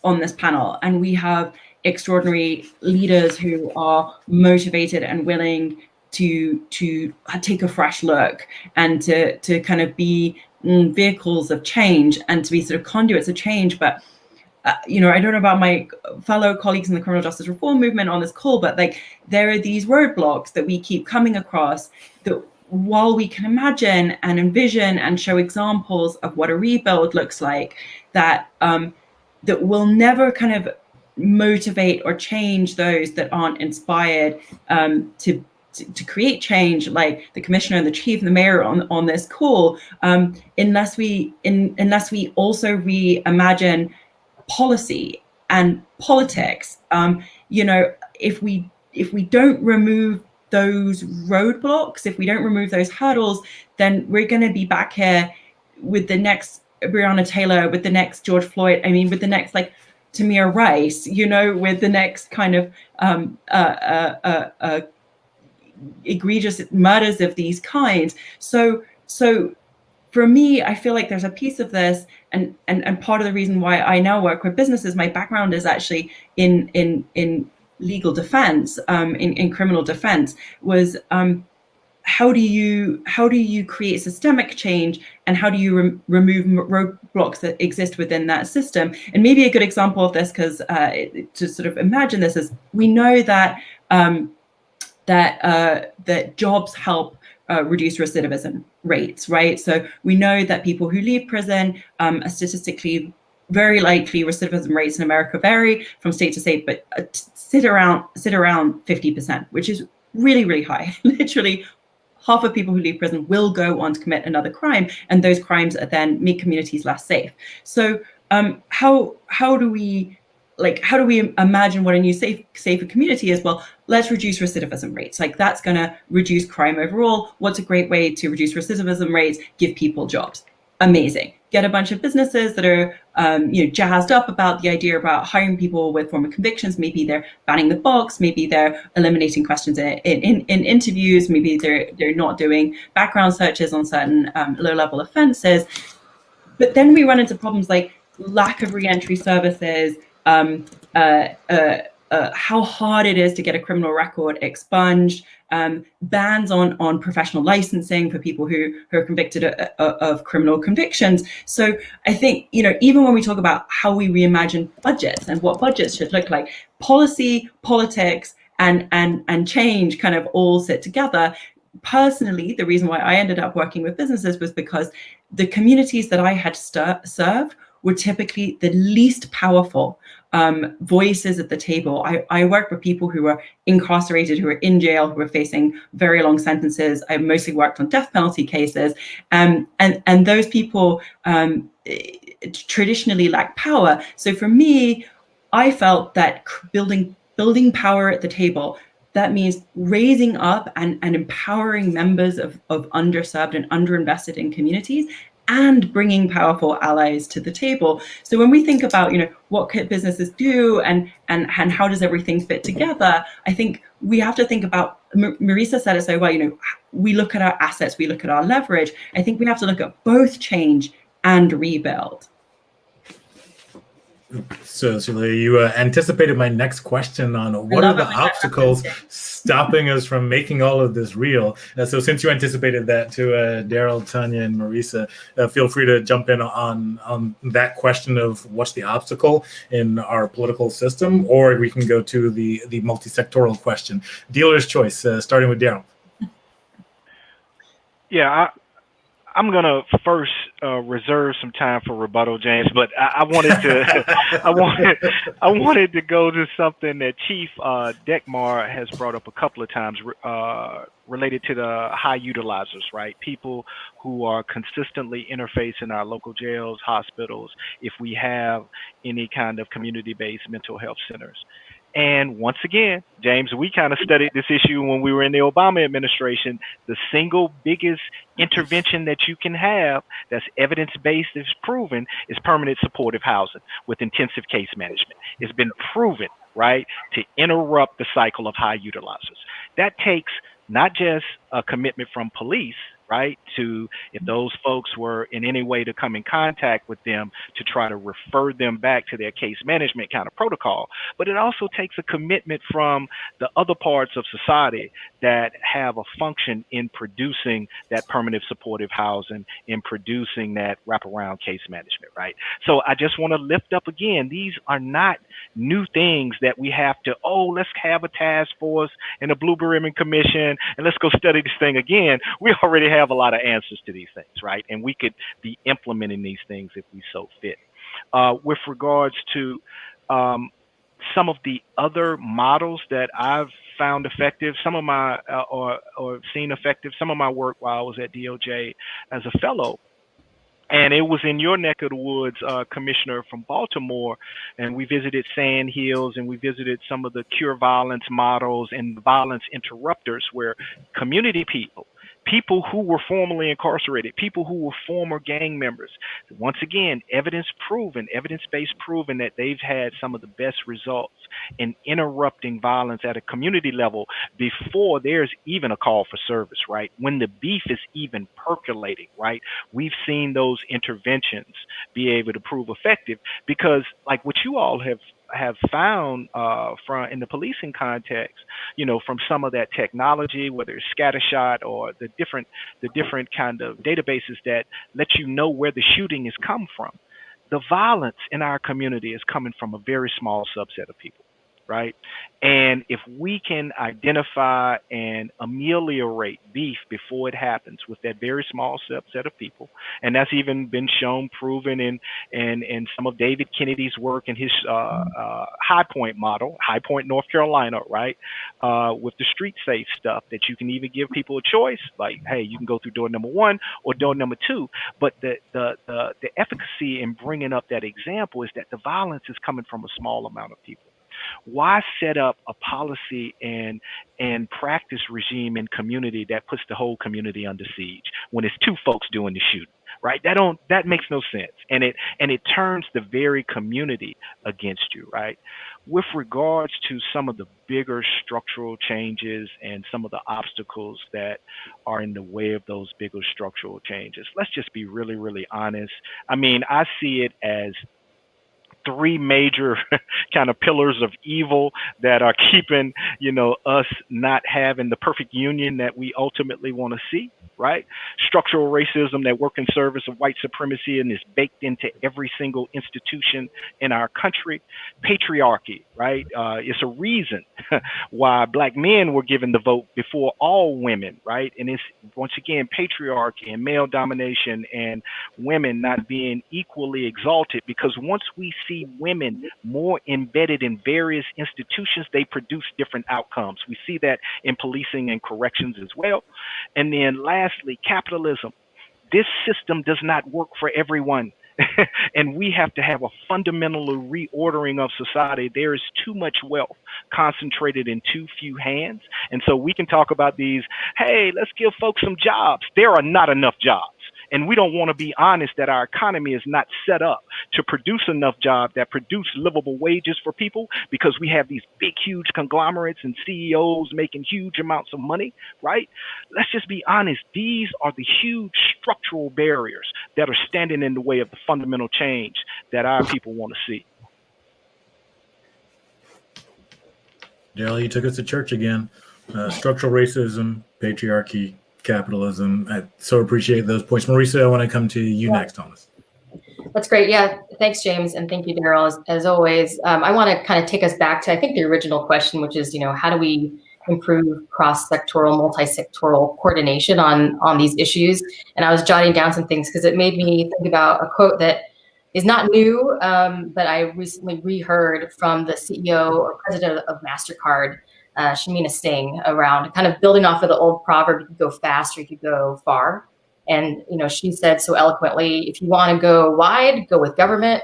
on this panel, and we have extraordinary leaders who are motivated and willing to take a fresh look and to kind of be vehicles of change and to be sort of conduits of change. But I don't know about my fellow colleagues in the criminal justice reform movement on this call, but like there are these roadblocks that we keep coming across that while we can imagine and envision and show examples of what a rebuild looks like, that that will never kind of motivate or change those that aren't inspired to create change, like the commissioner and the chief and the mayor on this call, unless we also reimagine policy and politics. If we don't remove those roadblocks, if we don't remove those hurdles, then we're going to be back here with the next Breonna Taylor, with the next George Floyd. I mean, with the next like Tamir Rice, with the next kind of egregious murders of these kinds. So for me, I feel like there's a piece of this, and part of the reason why I now work with businesses, my background is actually in legal defense, in criminal defense, was how do you create systemic change, and how do you remove roadblocks that exist within that system? And maybe a good example of this, because to sort of imagine this, is we know that that jobs help reduce recidivism rates, right? So we know that people who leave prison are statistically very likely. Recidivism rates in America vary from state to state, but sit around 50%, which is really, really high. Literally half of people who leave prison will go on to commit another crime, and those crimes are then make communities less safe. So how do we imagine what a new safer community is? Well, let's reduce recidivism rates. Like, that's going to reduce crime overall. What's a great way to reduce recidivism rates? Give people jobs. Amazing. Get a bunch of businesses that are jazzed up about the idea about hiring people with former convictions. Maybe they're banning the box. Maybe they're eliminating questions in interviews. Maybe they're not doing background searches on certain low-level offenses. But then we run into problems like lack of re-entry services, how hard it is to get a criminal record expunged, bans on professional licensing for people who are convicted of criminal convictions. So I think, even when we talk about how we reimagine budgets and what budgets should look like, policy, politics, and change kind of all sit together. Personally, the reason why I ended up working with businesses was because the communities that I had served were typically the least powerful voices at the table. I worked with people who were incarcerated, who were in jail, who were facing very long sentences. I mostly worked on death penalty cases, and those people traditionally lack power. So for me, I felt that building power at the table, that means raising up and empowering members of underserved and underinvested in communities, and bringing powerful allies to the table. So when we think about, what could businesses do and how does everything fit together, I think we have to think about, Merisa said it so well, we look at our assets, we look at our leverage. I think we have to look at both change and rebuild. So, Celia, you anticipated my next question on what are the obstacles stopping us from making all of this real. So since you anticipated that, to Daryl, Tanya, and Merisa, feel free to jump in on that question of what's the obstacle in our political system, or we can go to the multi-sectoral question. Dealer's choice, starting with Daryl. Yeah, I'm gonna first reserve some time for rebuttal, James, but I wanted to I wanted to go to something that Chief Dekmar has brought up a couple of times related to the high utilizers, right? People who are consistently interfacing our local jails, hospitals, if we have any kind of community-based mental health centers. And once again, James, we kind of studied this issue when we were in the Obama administration. The single biggest intervention that you can have that's evidence-based, is proven, is permanent supportive housing with intensive case management. It's been proven, right, to interrupt the cycle of high utilizers. That takes not just a commitment from police, right? To, if those folks were in any way to come in contact with them, to try to refer them back to their case management kind of protocol. But it also takes a commitment from the other parts of society that have a function in producing that permanent supportive housing, in producing that wraparound case management, right? So I just want to lift up again, these are not new things that we have to, oh, let's have a task force and a blue ribbon commission and let's go study this thing again. We already have a lot of answers to these things, right? And we could be implementing these things if we so fit. With regards to some of the other models that I've found effective, some of my, or seen effective, some of my work while I was at DOJ as a fellow, and it was in your neck of the woods, Commissioner, from Baltimore, and we visited Sand Hills and we visited some of the cure violence models and violence interrupters, where community people who were formerly incarcerated, people who were former gang members, once again, evidence-based proven that they've had some of the best results in interrupting violence at a community level before there's even a call for service, right? When the beef is even percolating, right? We've seen those interventions be able to prove effective because, like what you all have found from in the policing context, you know, from some of that technology, whether it's scattershot or the different kind of databases that let you know where the shooting has come from. The violence in our community is coming from a very small subset of people, right? And if we can identify and ameliorate beef before it happens with that very small subset of people, and that's even been shown, proven in some of David Kennedy's work in his High Point model, High Point, North Carolina, right? With the street safe stuff, that you can even give people a choice, like, hey, you can go through door number 1 or door number 2. But the efficacy in bringing up that example is that the violence is coming from a small amount of people. Why set up a policy and practice regime in community that puts the whole community under siege when it's 2 folks doing the shooting, right? That makes no sense, and it turns the very community against you, right? With regards to some of the bigger structural changes and some of the obstacles that are in the way of those bigger structural changes, let's just be really, really honest. I mean, I see it as 3 major kind of pillars of evil that are keeping, you know, us not having the perfect union that we ultimately want to see, right? Structural racism that work in service of white supremacy and is baked into every single institution in our country. Patriarchy, right? It's a reason why Black men were given the vote before all women, right? And it's, once again, patriarchy and male domination and women not being equally exalted, because once we see women more embedded in various institutions, they produce different outcomes. We see that in policing and corrections as well. And then lastly, capitalism. This system does not work for everyone. And we have to have a fundamental reordering of society. There is too much wealth concentrated in too few hands. And so we can talk about these, hey, let's give folks some jobs. There are not enough jobs. And we don't want to be honest that our economy is not set up to produce enough jobs that produce livable wages for people, because we have these big, huge conglomerates and CEOs making huge amounts of money, right? Let's just be honest. These are the huge structural barriers that are standing in the way of the fundamental change that our people want to see. Daryl, you took us to church again. Structural racism, patriarchy, capitalism. I so appreciate those points. Merisa, I want to come to you next on this. That's great. Yeah. Thanks, James. And thank you, Daryl, as always. I want to kind of take us back to, I think, the original question, which is, you know, how do we improve cross-sectoral, multi-sectoral coordination on these issues? And I was jotting down some things because it made me think about a quote that is not new, but I recently reheard from the CEO or president of MasterCard, Shamina Singh, around kind of building off of the old proverb, you could go fast or you could go far. And, you know, she said so eloquently, if you want to go wide, go with government.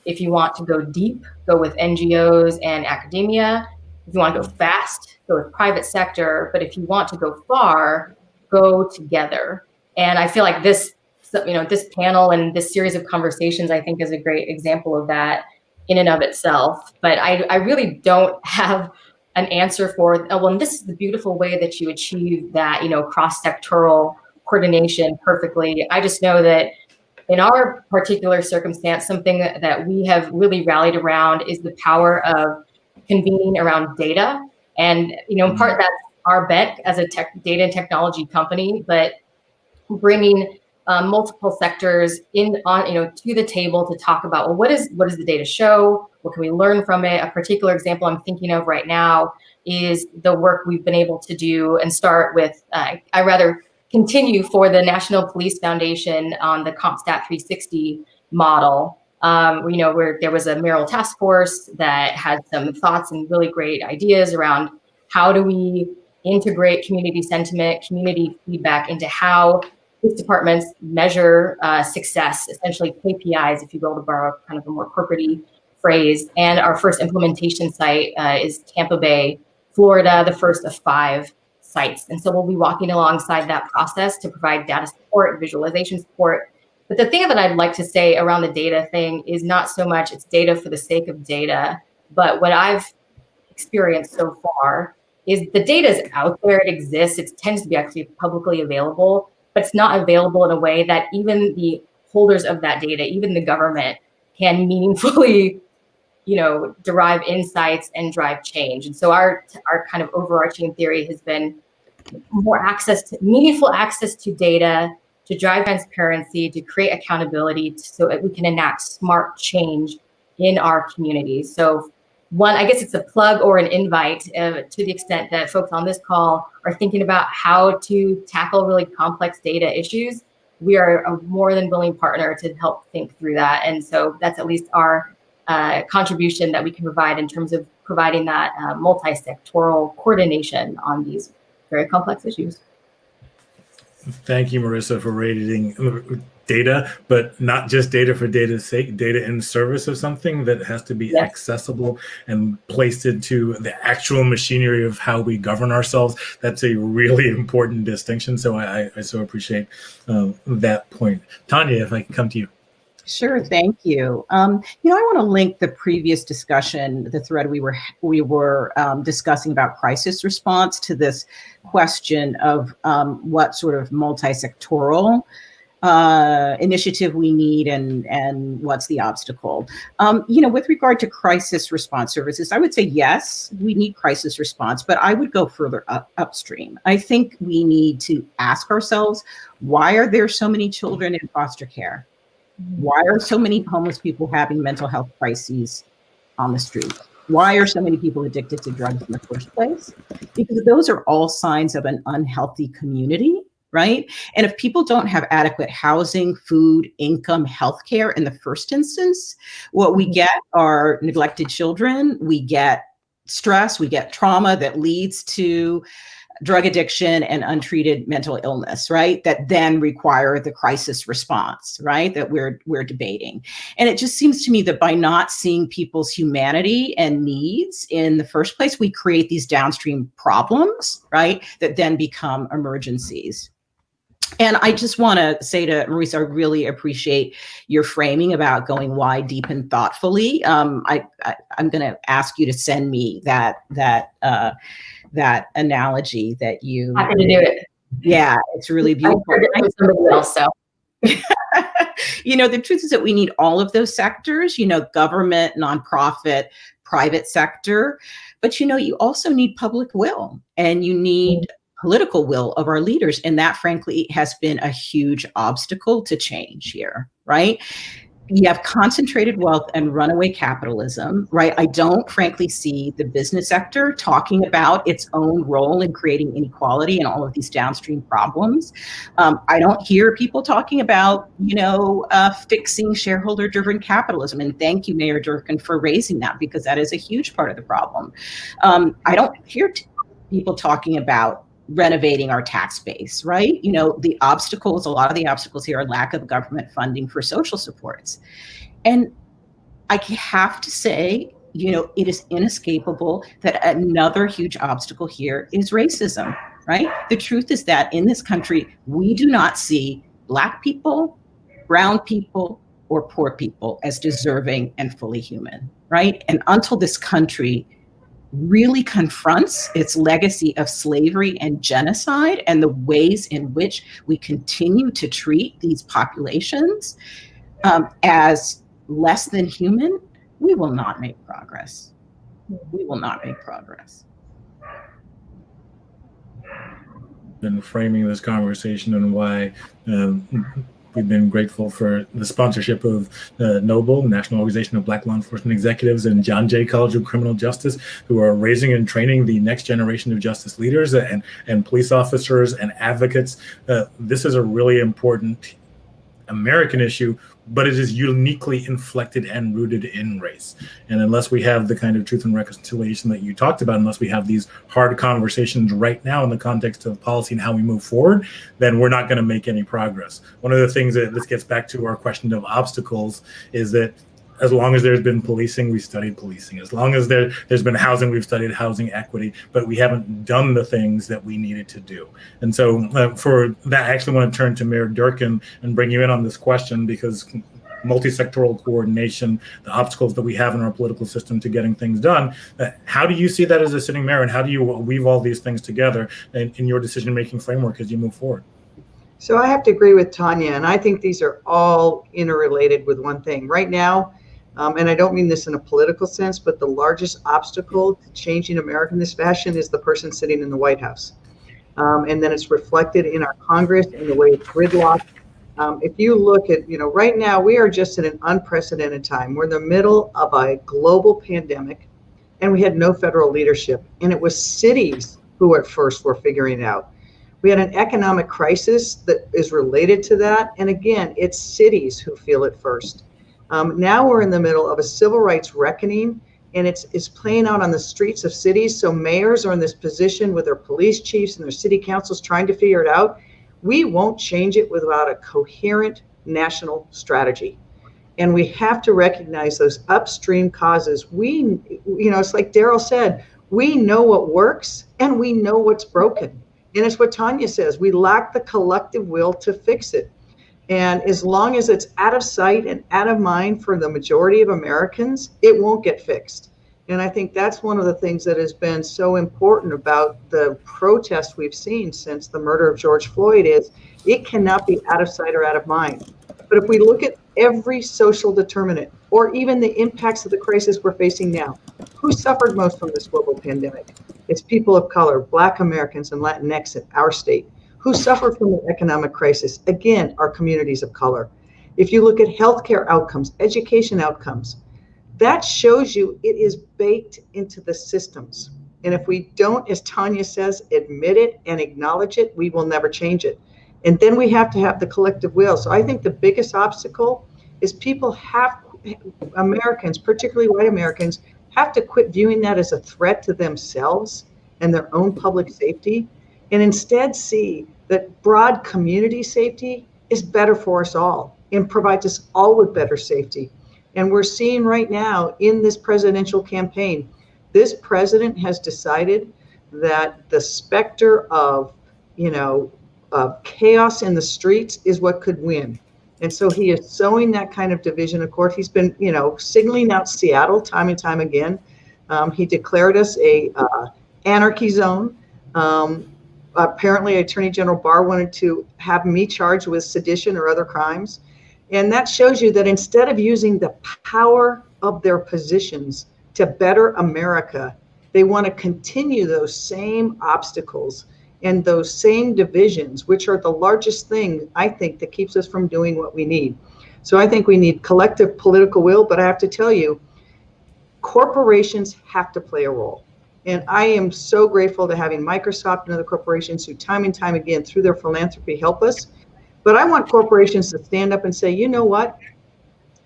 If you want to go deep, go with NGOs and academia. If you want to go fast, go with private sector. But if you want to go far, go together. And I feel like this, you know, this panel and this series of conversations, I think, is a great example of that in and of itself. But I really don't have an answer for, oh, well, this is the beautiful way that you achieve that, you know, cross-sectoral coordination perfectly. I just know that in our particular circumstance, something that we have really rallied around is the power of convening around data. And, in part that's our bet as a data and technology company, but bringing multiple sectors to the table to talk about, well, what does the data show? What can we learn from it? A particular example I'm thinking of right now is the work we've been able to do and start with, continue for the National Police Foundation on the CompStat 360 model. Where there was a mayoral task force that had some thoughts and really great ideas around how do we integrate community sentiment, community feedback into how police departments measure success, essentially KPIs, if you will, to borrow kind of a more corporate-y phrase. And our first implementation site is Tampa Bay, Florida, the first of 5 sites. And so we'll be walking alongside that process to provide data support, visualization support. But the thing that I'd like to say around the data thing is not so much it's data for the sake of data, but what I've experienced so far is the data is out there, it exists, it tends to be actually publicly available, but it's not available in a way that even the holders of that data, even the government, can meaningfully derive insights and drive change. And so our kind of overarching theory has been more meaningful access to data, to drive transparency, to create accountability so that we can enact smart change in our communities. So one, I guess it's a plug or an invite to the extent that folks on this call are thinking about how to tackle really complex data issues. We are a more than willing partner to help think through that. And so that's at least our contribution that we can provide in terms of providing that multi-sectoral coordination on these very complex issues. Thank you, Merisa, for rating data, but not just data for data's sake, data in service of something that has to be accessible and placed into the actual machinery of how we govern ourselves. That's a really important distinction. So I so appreciate that point. Tanya, if I can come to you. Sure, thank you. I want to link the previous discussion, the thread we were discussing about crisis response, to this question of what sort of multi-sectoral initiative we need and what's the obstacle. With regard to crisis response services, I would say yes, we need crisis response, but I would go further upstream. I think we need to ask ourselves, why are there so many children in foster care? Why are so many homeless people having mental health crises on the street? Why are so many people addicted to drugs in the first place? Because those are all signs of an unhealthy community, right? And if people don't have adequate housing, food, income, healthcare in the first instance, what we get are neglected children, we get stress, we get trauma that leads to drug addiction and untreated mental illness, right? That then require the crisis response, right? That we're debating. And it just seems to me that by not seeing people's humanity and needs in the first place, we create these downstream problems, right? That then become emergencies. And I just want to say to Merisa, I really appreciate your framing about going wide, deep, and thoughtfully. I'm going to ask you to send me that analogy that you. Happy to do it. Yeah, it's really beautiful. I heard it from somebody else, so. The truth is that we need all of those sectors, government, nonprofit, private sector, but you also need public will, and you need political will of our leaders. And that, frankly, has been a huge obstacle to change here, right? You have concentrated wealth and runaway capitalism, right? I don't, frankly, see the business sector talking about its own role in creating inequality and all of these downstream problems. I don't hear people talking about, fixing shareholder-driven capitalism. And thank you, Mayor Durkan, for raising that, because that is a huge part of the problem. I don't hear people talking about renovating our tax base, right? A lot of the obstacles here are lack of government funding for social supports. And I have to say, it is inescapable that another huge obstacle here is racism, right? The truth is that in this country, we do not see Black people, brown people, or poor people as deserving and fully human, right? And until this country really confronts its legacy of slavery and genocide and the ways in which we continue to treat these populations as less than human, we will not make progress. We will not make progress. Been framing this conversation and why we've been grateful for the sponsorship of NOBLE, National Organization of Black Law Enforcement Executives, and John Jay College of Criminal Justice, who are raising and training the next generation of justice leaders and police officers and advocates. This is a really important American issue, but it is uniquely inflected and rooted in race. And unless we have the kind of truth and reconciliation that you talked about, unless we have these hard conversations right now in the context of policy and how we move forward, then we're not going to make any progress. One of the things that this gets back to our question of obstacles is that as long as there's been policing, we studied policing. As long as there's been housing, we've studied housing equity, but we haven't done the things that we needed to do. And so for that, I actually want to turn to Mayor Durkan and bring you in on this question, because multi-sectoral coordination, the obstacles that we have in our political system to getting things done. How do you see that as a sitting mayor, and how do you weave all these things together in your decision-making framework as you move forward? So I have to agree with Tanya, and I think these are all interrelated with one thing. Right now, and I don't mean this in a political sense, but the largest obstacle to changing America in this fashion is the person sitting in the White House. And then it's reflected in our Congress in the way it's gridlocked. If you look at, right now we are just in an unprecedented time. We're in the middle of a global pandemic, and we had no federal leadership. And it was cities who at first were figuring it out. We had an economic crisis that is related to that. And again, it's cities who feel it first. Now we're in the middle of a civil rights reckoning, and it's playing out on the streets of cities. So mayors are in this position with their police chiefs and their city councils trying to figure it out. We won't change it without a coherent national strategy. And we have to recognize those upstream causes. It's like Daryl said, we know what works and we know what's broken. And it's what Tanya says, we lack the collective will to fix it. And as long as it's out of sight and out of mind for the majority of Americans, it won't get fixed. And I think that's one of the things that has been so important about the protests we've seen since the murder of George Floyd is it cannot be out of sight or out of mind. But if we look at every social determinant, or even the impacts of the crisis we're facing now, who suffered most from this global pandemic? It's people of color, Black Americans and Latinx in our state. Who suffered from the economic crisis? Again, our communities of color. If you look at healthcare outcomes, education outcomes, that shows you it is baked into the systems. And if we don't, as Tanya says, admit it and acknowledge it, we will never change it. And then we have to have the collective will. So I think the biggest obstacle is Americans, particularly white Americans, have to quit viewing that as a threat to themselves and their own public safety, and instead see that broad community safety is better for us all and provides us all with better safety. And we're seeing right now in this presidential campaign, this president has decided that the specter of, chaos in the streets is what could win. And so he is sowing that kind of division. Of course, he's been, singling out Seattle time and time again. He declared us a anarchy zone. Apparently, Attorney General Barr wanted to have me charged with sedition or other crimes. And that shows you that instead of using the power of their positions to better America, they want to continue those same obstacles and those same divisions, which are the largest thing, I think, that keeps us from doing what we need. So I think we need collective political will, but I have to tell you, corporations have to play a role. And I am so grateful to having Microsoft and other corporations who time and time again through their philanthropy help us. But I want corporations to stand up and say, you know what?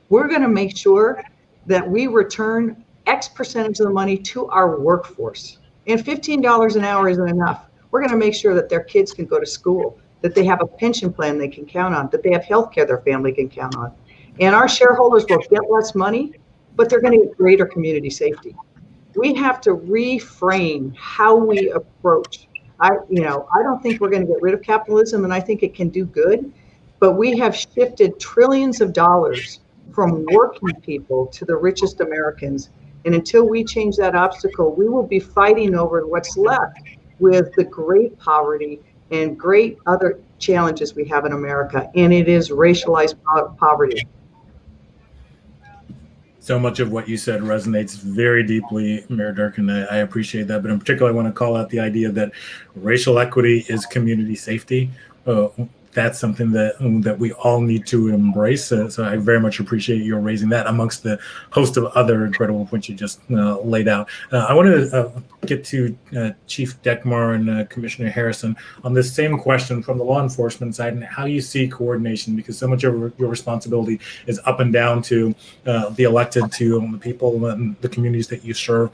We're going to make sure that we return X percentage of the money to our workforce. And $15 an hour isn't enough. We're going to make sure that their kids can go to school, that they have a pension plan they can count on, that they have health care their family can count on. And our shareholders will get less money, but they're going to get greater community safety. We have to reframe how we approach. I don't think we're going to get rid of capitalism, and I think it can do good, but we have shifted trillions of dollars from working people to the richest Americans. And until we change that obstacle, we will be fighting over what's left with the great poverty and great other challenges we have in America. And it is racialized poverty. So much of what you said resonates very deeply, Mayor Durkan. I appreciate that. But in particular, I want to call out the idea that racial equity is community safety. That's something that we all need to embrace. So I very much appreciate you raising that amongst the host of other incredible points you just laid out. I want to get to Chief Dekmar and Commissioner Harrison on this same question from the law enforcement side and how you see coordination, because so much of your responsibility is up and down to the elected, to the people and the communities that you serve.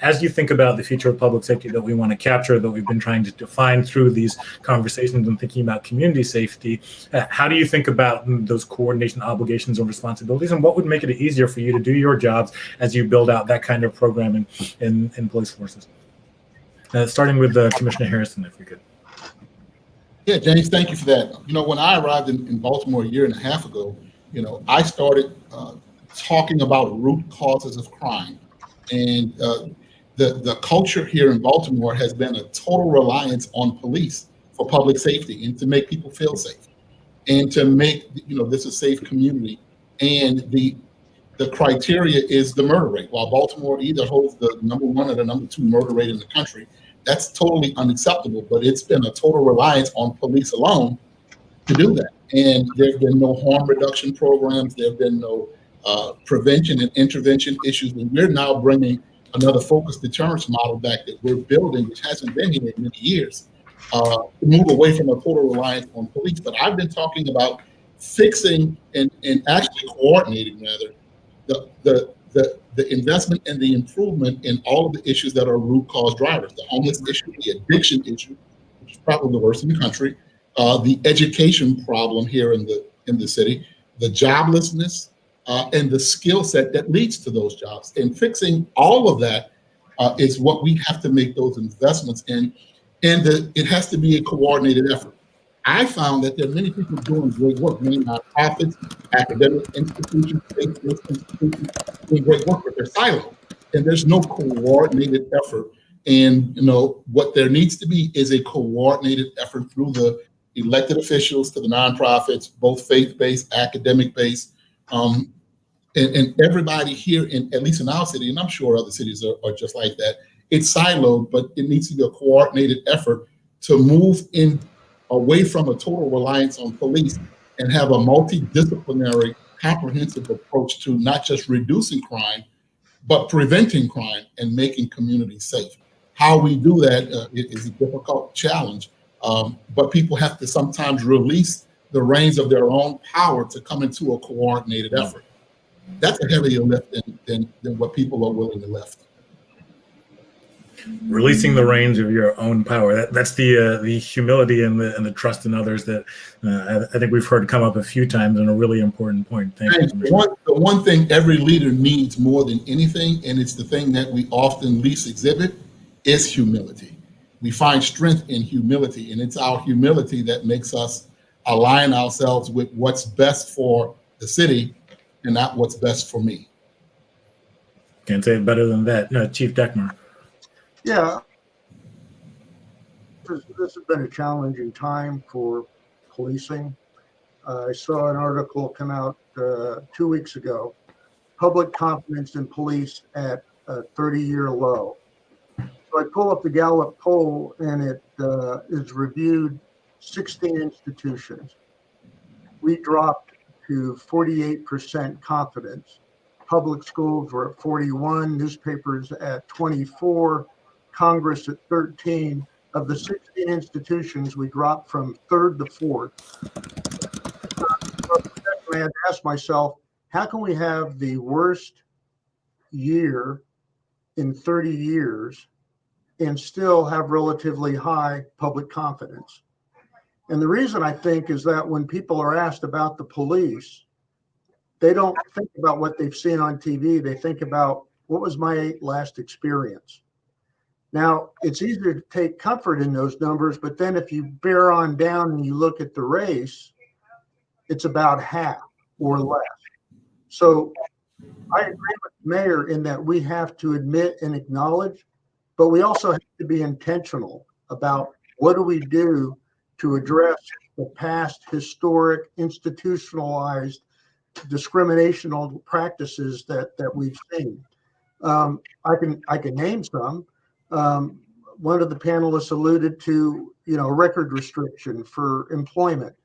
As you think about the future of public safety that we want to capture, that we've been trying to define through these conversations and thinking about community safety, how do you think about those coordination obligations and responsibilities, and what would make it easier for you to do your jobs as you build out that kind of programming in police forces? Starting with Commissioner Harrison, if we could. Yeah, James, thank you for that. When I arrived in Baltimore a year and a half ago, I started talking about root causes of crime. And the culture here in Baltimore has been a total reliance on police for public safety and to make people feel safe and to make, this a safe community. And the criteria is the murder rate. While Baltimore either holds the #1 or the #2 murder rate in the country, that's totally unacceptable, but it's been a total reliance on police alone to do that. And there's been no harm reduction programs. There have been no prevention and intervention issues. And we're now bringing another focused deterrence model back that we're building, which hasn't been here in many years, to move away from a total reliance on police. But I've been talking about fixing and actually coordinating, rather, the investment and the improvement in all of the issues that are root cause drivers: the homeless issue, the addiction issue, which is probably the worst in the country, the education problem here in the city, the joblessness, and the skill set that leads to those jobs. And fixing all of that is what we have to make those investments in. And it has to be a coordinated effort. I found that there are many people doing great work, many nonprofits, academic institutions, faith-based institutions, doing great work, but they're siloed. And there's no coordinated effort. And what there needs to be is a coordinated effort through the elected officials to the nonprofits, both faith-based, academic-based, and everybody here, at least in our city, and I'm sure other cities are just like that. It's siloed, but it needs to be a coordinated effort to move in away from a total reliance on police and have a multidisciplinary, comprehensive approach to not just reducing crime, but preventing crime and making communities safe. How we do that is a difficult challenge, but people have to sometimes release the reins of their own power to come into a coordinated effort. That's a heavier lift than what people are willing to lift. Releasing the reins of your own power. That's the humility and the trust in others that I think we've heard come up a few times, and a really important point. Thank you. The one thing every leader needs more than anything, and it's the thing that we often least exhibit, is humility. We find strength in humility, and it's our humility that makes us align ourselves with what's best for the city and not what's best for me. Can't say it better than that. Chief Dekmar. Yeah, this has been a challenging time for policing. I saw an article come out 2 weeks ago, public confidence in police at a 30-year low. So I pull up the Gallup poll, and it is reviewed 16 institutions. We dropped to 48% confidence. Public schools were at 41, newspapers at 24, Congress at 13. Of the 16 institutions, we dropped from 3rd to 4th. I had to ask myself, how can we have the worst year in 30 years and still have relatively high public confidence? And the reason, I think, is that when people are asked about the police, they don't think about what they've seen on TV. They think about, what was my last experience? Now, it's easier to take comfort in those numbers, but then if you bear on down and you look at the race, it's about half or less. So I agree with Mayor, in that we have to admit and acknowledge, but we also have to be intentional about what do we do to address the past historic institutionalized discriminational practices that we've seen. I can name some. One of the panelists alluded to, record restriction for employment.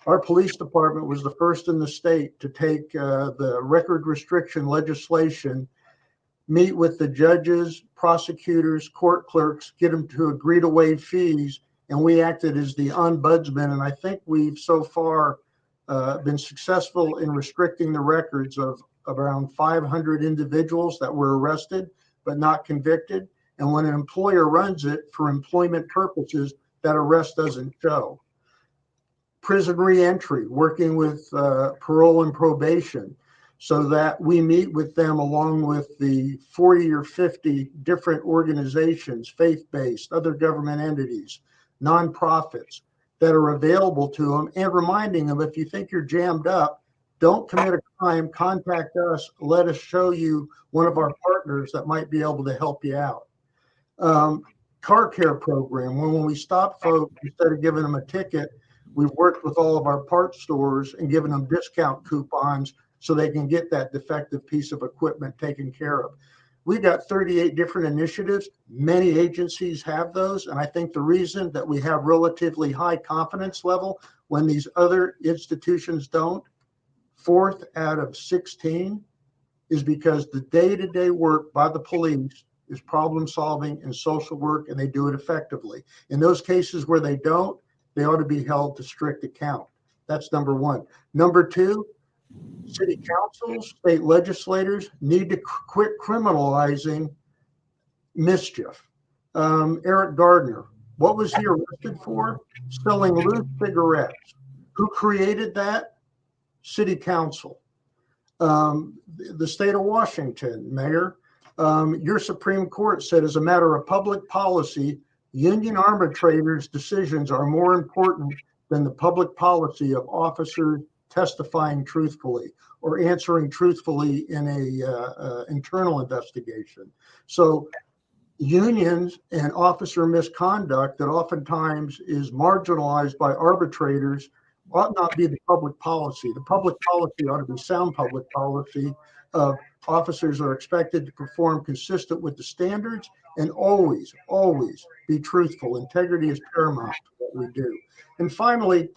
Our police department was the first in the state to take the record restriction legislation, meet with the judges, prosecutors, court clerks, get them to agree to waive fees, and we acted as the ombudsman. And I think we've so far been successful in restricting the records of around 500 individuals that were arrested but not convicted. And when an employer runs it for employment purposes, that arrest doesn't show. Prison reentry, working with parole and probation, so that we meet with them along with the 40 or 50 different organizations, faith-based, other government entities, nonprofits that are available to them, and reminding them, if you think you're jammed up, don't commit a crime, contact us, let us show you one of our partners that might be able to help you out. Car care program, when we stop folks, instead of giving them a ticket, we've worked with all of our parts stores and given them discount coupons so they can get that defective piece of equipment taken care of. We've got 38 different initiatives. Many agencies have those. And I think the reason that we have relatively high confidence level when these other institutions don't, 4th out of 16, is because the day-to-day work by the police is problem solving and social work, and they do it effectively. In those cases where they don't, they ought to be held to strict account. That's number one. Number two, city councils, state legislators need to quit criminalizing mischief. Eric Gardner, what was he arrested for? Selling loose cigarettes. Who created that? City council. The state of Washington, Mayor, your Supreme Court said, as a matter of public policy, union arbitrators' decisions are more important than the public policy of officers testifying truthfully or answering truthfully in a internal investigation. So unions and officer misconduct that oftentimes is marginalized by arbitrators ought not be the public policy. The public policy ought to be sound public policy of officers are expected to perform consistent with the standards and always, always be truthful. Integrity is paramount to what we do. And finally,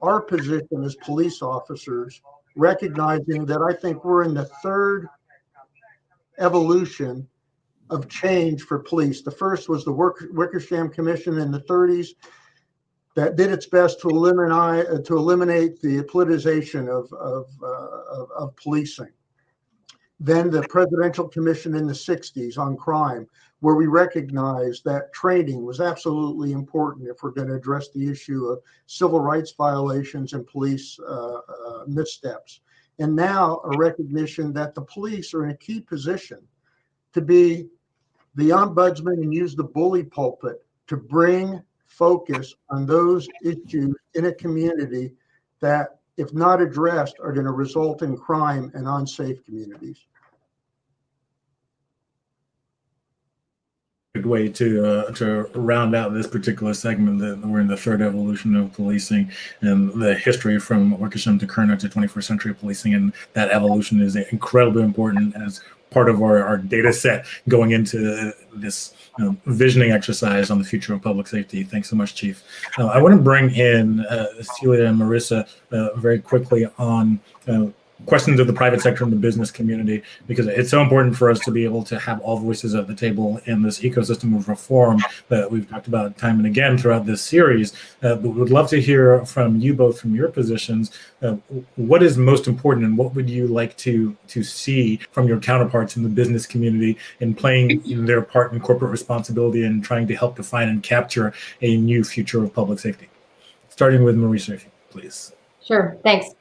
our position as police officers, recognizing that I think we're in the third evolution of change for police. The first was the Wickersham Commission in the 30s that did its best to eliminate the politicization of policing. Then the Presidential Commission in the 60s on crime, where we recognized that training was absolutely important if we're going to address the issue of civil rights violations and police missteps. And now a recognition that the police are in a key position to be the ombudsman and use the bully pulpit to bring focus on those issues in a community that, if not addressed, are going to result in crime and unsafe communities. Good way to round out this particular segment. That we're in the third evolution of policing and the history from Wickersham to Kerner to 21st century policing, and that evolution is incredibly important as part of our data set going into this visioning exercise on the future of public safety. Thanks so much, Chief. I want to bring in Celia and Merisa very quickly on questions of the private sector and the business community, because it's so important for us to be able to have all voices at the table in this ecosystem of reform that we've talked about time and again throughout this series. But we would love to hear from you both, from your positions. What is most important, and what would you like to see from your counterparts in the business community in playing their part in corporate responsibility and trying to help define and capture a new future of public safety? Starting with Merisa, if you please. Sure, thanks.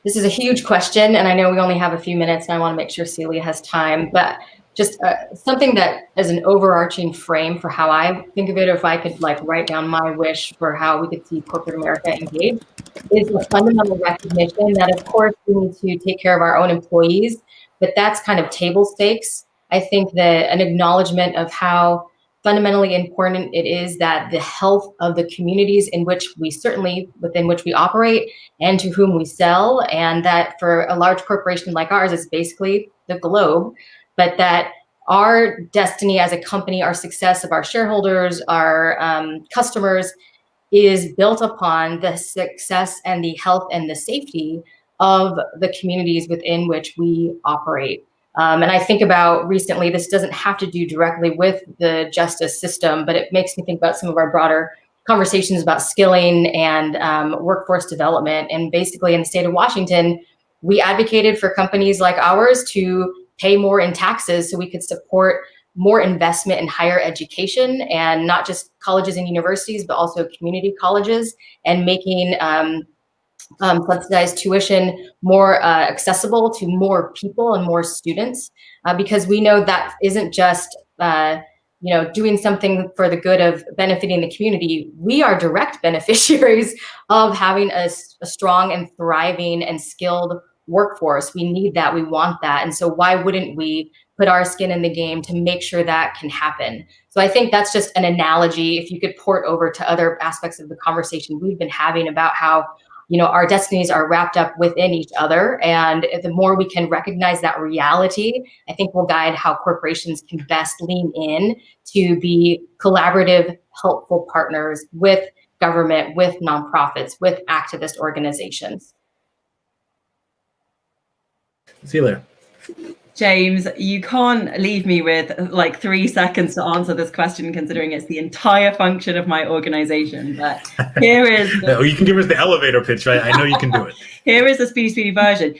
This is a huge question, and I know we only have a few minutes, and I want to make sure Celia has time, but just something that as an overarching frame for how I think of it, if I could write down my wish for how we could see corporate America engage, is the fundamental recognition that, of course, we need to take care of our own employees, but that's kind of table stakes. I think that an acknowledgement of how fundamentally important it is that the health of the communities within which we operate and to whom we sell, and that for a large corporation like ours, it's basically the globe, but that our destiny as a company, our success of our shareholders, our customers, is built upon the success and the health and the safety of the communities within which we operate. And I think about recently, this doesn't have to do directly with the justice system, but it makes me think about some of our broader conversations about skilling and workforce development. And basically in the state of Washington, we advocated for companies like ours to pay more in taxes so we could support more investment in higher education, and not just colleges and universities, but also community colleges, and making subsidized tuition more accessible to more people and more students, because we know that isn't just doing something for the good of benefiting the community. We are direct beneficiaries of having a strong and thriving and skilled workforce. We need that. We want that. And so why wouldn't we put our skin in the game to make sure that can happen? So I think that's just an analogy. If you could port over to other aspects of the conversation we've been having about how, our destinies are wrapped up within each other. And the more we can recognize that reality, I think will guide how corporations can best lean in to be collaborative, helpful partners with government, with nonprofits, with activist organizations. Celia. James, you can't leave me with like 3 seconds to answer this question, considering it's the entire function of my organization. But here is You can give us the elevator pitch, right? I know you can do it. Here is the speedy version.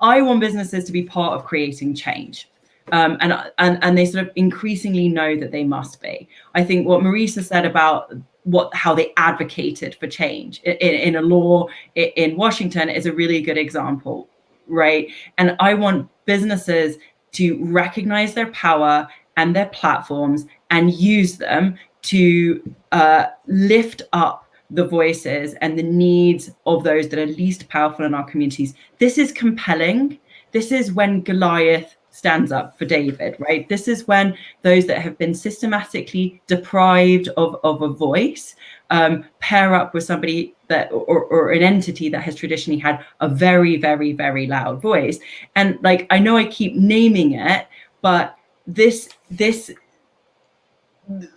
I want businesses to be part of creating change. And they sort of increasingly know that they must be. I think what Merisa said about how they advocated for change in a law in Washington is a really good example, right? And I want businesses to recognize their power and their platforms and use them to lift up the voices and the needs of those that are least powerful in our communities. This is compelling. This is when Goliath stands up for David, right? This is when those that have been systematically deprived of a voice pair up with somebody that or an entity that has traditionally had a very, very, very loud voice. And like, I know I keep naming it, but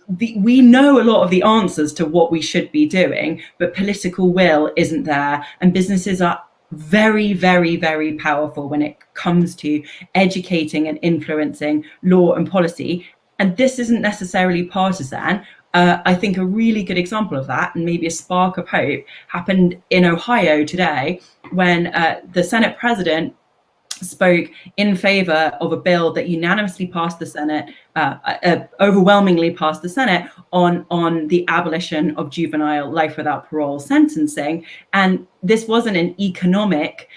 we know a lot of the answers to what we should be doing, but political will isn't there. And businesses are very, very, very powerful when it comes to educating and influencing law and policy. And this isn't necessarily partisan. I think a really good example of that, and maybe a spark of hope, happened in Ohio today when the Senate president spoke in favor of a bill that unanimously passed the Senate, overwhelmingly passed the Senate, on the abolition of juvenile life without parole sentencing. And this wasn't an economic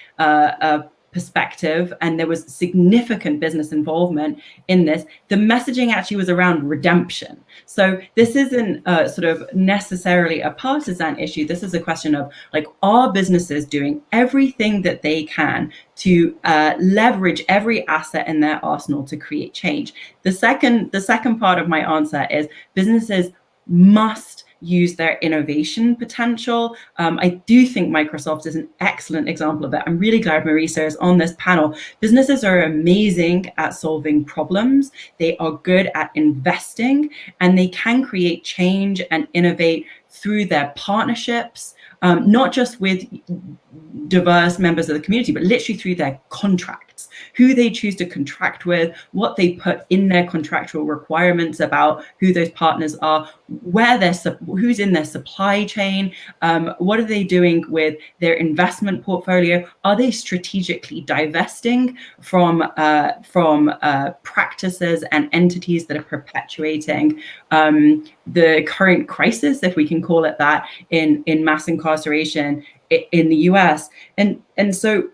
perspective, and there was significant business involvement in this. The messaging actually was around redemption. So this isn't sort of necessarily a partisan issue. This is a question of, like, are businesses doing everything that they can to leverage every asset in their arsenal to create change? The second part of my answer is businesses must use their innovation potential. I do think Microsoft is an excellent example of that. I'm really glad Merisa is on this panel. Businesses are amazing at solving problems. They are good at investing, and they can create change and innovate through their partnerships, not just with diverse members of the community, but literally through their contracts, who they choose to contract with, what they put in their contractual requirements about who those partners are, who's in their supply chain, what are they doing with their investment portfolio? Are they strategically divesting from practices and entities that are perpetuating the current crisis, if we can call it that, in mass incarceration in the US? And so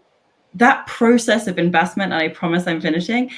that process of investment, and I promise I'm finishing,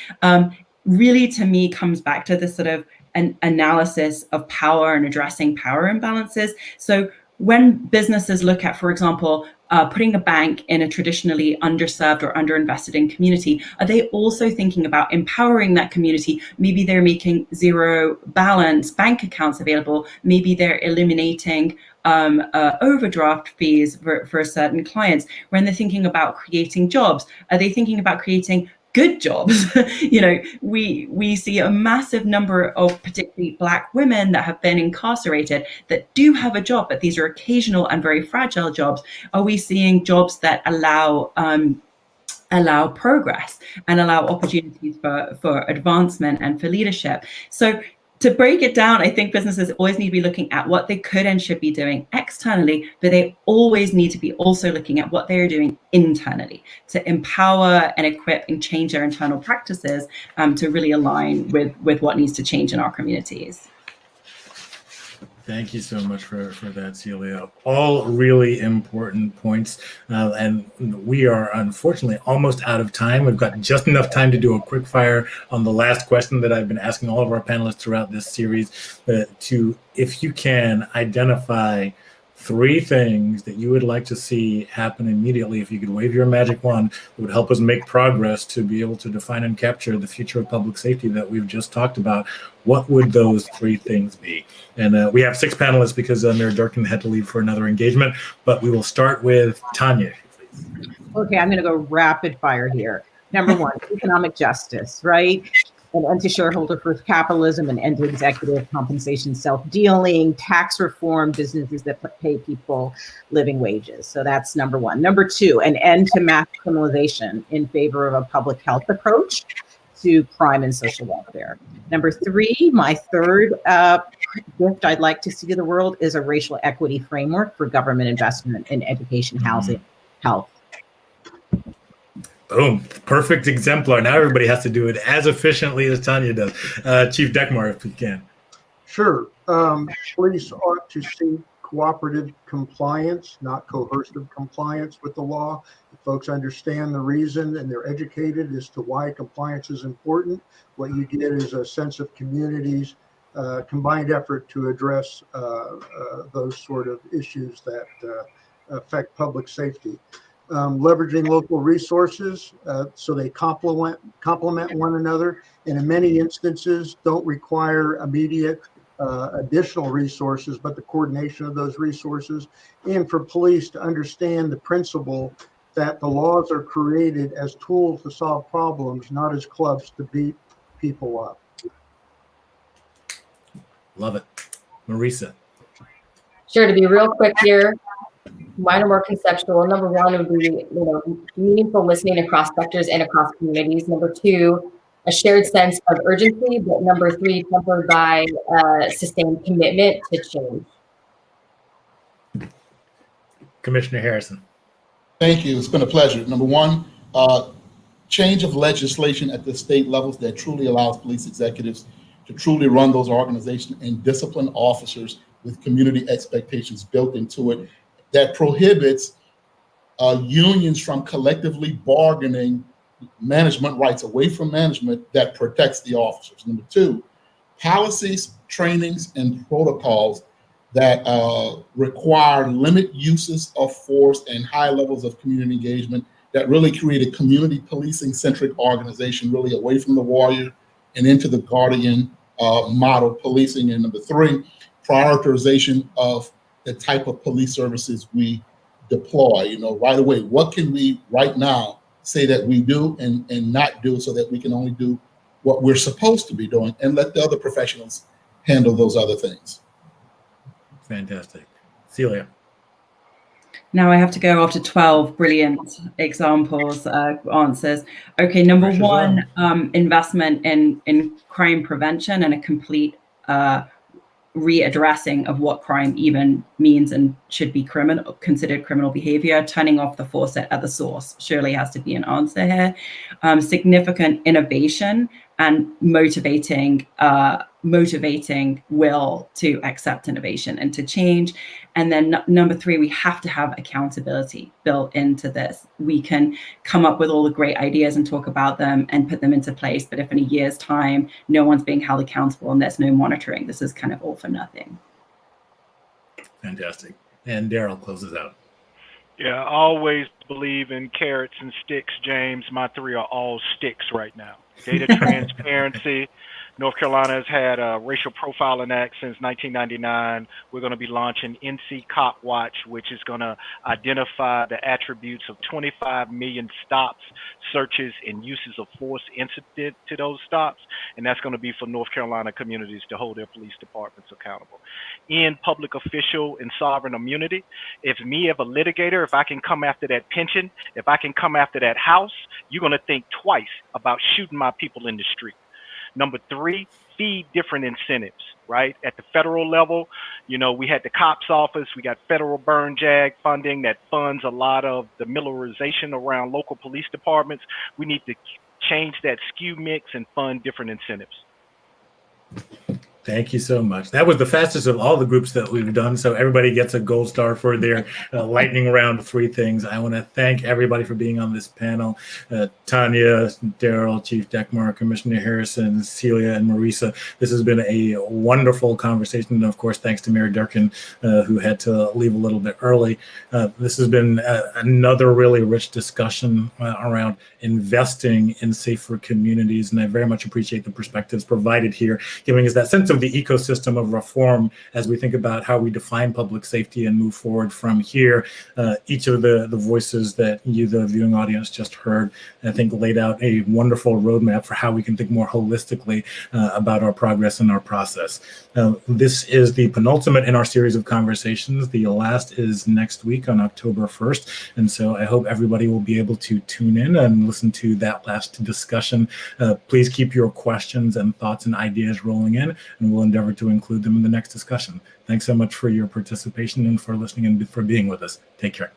really to me comes back to this sort of an analysis of power and addressing power imbalances. So when businesses look at, for example, putting a bank in a traditionally underserved or underinvested in community, are they also thinking about empowering that community? Maybe they're making zero balance bank accounts available. Maybe they're eliminating overdraft fees for certain clients. When they're thinking about creating jobs, are they thinking about creating good jobs? We see a massive number of particularly Black women that have been incarcerated that do have a job, but these are occasional and very fragile jobs. Are we seeing jobs that allow progress and allow opportunities for advancement and for leadership? So to break it down, I think businesses always need to be looking at what they could and should be doing externally, but they always need to be also looking at what they are doing internally to empower and equip and change their internal practices to really align with what needs to change in our communities. Thank you so much for that, Celia. All really important points. And we are unfortunately almost out of time. We've got just enough time to do a quick fire on the last question that I've been asking all of our panelists throughout this series, to, if you can, identify 3 things that you would like to see happen immediately. If you could wave your magic wand, it would help us make progress to be able to define and capture the future of public safety that we've just talked about. What would those 3 things be? And we have 6 panelists because Mayor Durkan had to leave for another engagement, but we will start with Tanya, please. Okay, I'm going to go rapid fire here. Number 1, economic justice, right? An end to shareholder-first capitalism, an end to executive compensation self-dealing, tax reform, businesses that pay people living wages. So that's number 1. Number 2, an end to mass criminalization in favor of a public health approach to crime and social welfare. Number 3, my third gift I'd like to see to the world is a racial equity framework for government investment in education, housing, health. Boom. Perfect exemplar. Now everybody has to do it as efficiently as Tanya does. Chief Dekmar, if you can. Sure. Police ought to seek cooperative compliance, not coercive compliance with the law. If folks understand the reason and they're educated as to why compliance is important, what you get is a sense of community's combined effort to address those sort of issues that affect public safety. Leveraging local resources so they complement one another, and in many instances don't require immediate additional resources, but the coordination of those resources, and for police to understand the principle that the laws are created as tools to solve problems, not as clubs to beat people up. Love it. Merisa. Sure, to be real quick here, mine are more conceptual. Number 1 would be, meaningful listening across sectors and across communities. Number 2, a shared sense of urgency. But number 3, tempered by sustained commitment to change. Commissioner Harrison. Thank you. It's been a pleasure. Number 1, change of legislation at the state levels that truly allows police executives to truly run those organizations and discipline officers with community expectations built into it, that prohibits unions from collectively bargaining management rights away from management, that protects the officers. Number 2, policies, trainings, and protocols that require limit uses of force and high levels of community engagement, that really create a community policing centric organization, really away from the warrior and into the guardian model policing. And number 3, prioritization of the type of police services we deploy, right away. What can we right now say that we do and not do, so that we can only do what we're supposed to be doing and let the other professionals handle those other things. Fantastic. Celia. Now I have to go after 12 brilliant examples, answers. Okay, number 1, investment in crime prevention and a complete readdressing of what crime even means and should be considered criminal behavior. Turning off the faucet at the source surely has to be an answer here. Significant innovation and motivating will to accept innovation and to change. And then number 3, we have to have accountability built into this. We can come up with all the great ideas and talk about them and put them into place. But if in a year's time, no one's being held accountable and there's no monitoring, this is kind of all for nothing. Fantastic. And Daryl closes out. Yeah, I always believe in carrots and sticks, James. My three are all sticks right now. Data transparency. North Carolina has had a racial profiling act since 1999. We're going to be launching NC Cop Watch, which is going to identify the attributes of 25 million stops, searches, and uses of force incident to those stops. And that's going to be for North Carolina communities to hold their police departments accountable. In public official and sovereign immunity, if me as a litigator, if I can come after that pension, if I can come after that house, you're going to think twice about shooting my people in the street. Number three, feed different incentives, right? At the federal level, you know, we had the COPS office, we got federal burn jag funding that funds a lot of the militarization around local police departments. We need to change that SKU mix and fund different incentives. Thank you so much. That was the fastest of all the groups that we've done. So everybody gets a gold star for their lightning round 3 things. I want to thank everybody for being on this panel. Tanya, Daryl, Chief Dekmar, Commissioner Harrison, Celia, and Merisa. This has been a wonderful conversation. And of course, thanks to Mayor Durkan, who had to leave a little bit early. This has been another really rich discussion around investing in safer communities. And I very much appreciate the perspectives provided here, giving us that sense of the ecosystem of reform as we think about how we define public safety and move forward from here. Each of the voices that you, the viewing audience, just heard, I think laid out a wonderful roadmap for how we can think more holistically about our progress and our process. This is the penultimate in our series of conversations. The last is next week on October 1st. And so I hope everybody will be able to tune in and listen to that last discussion. Please keep your questions and thoughts and ideas rolling in, and we'll endeavor to include them in the next discussion. Thanks so much for your participation and for listening and for being with us. Take care.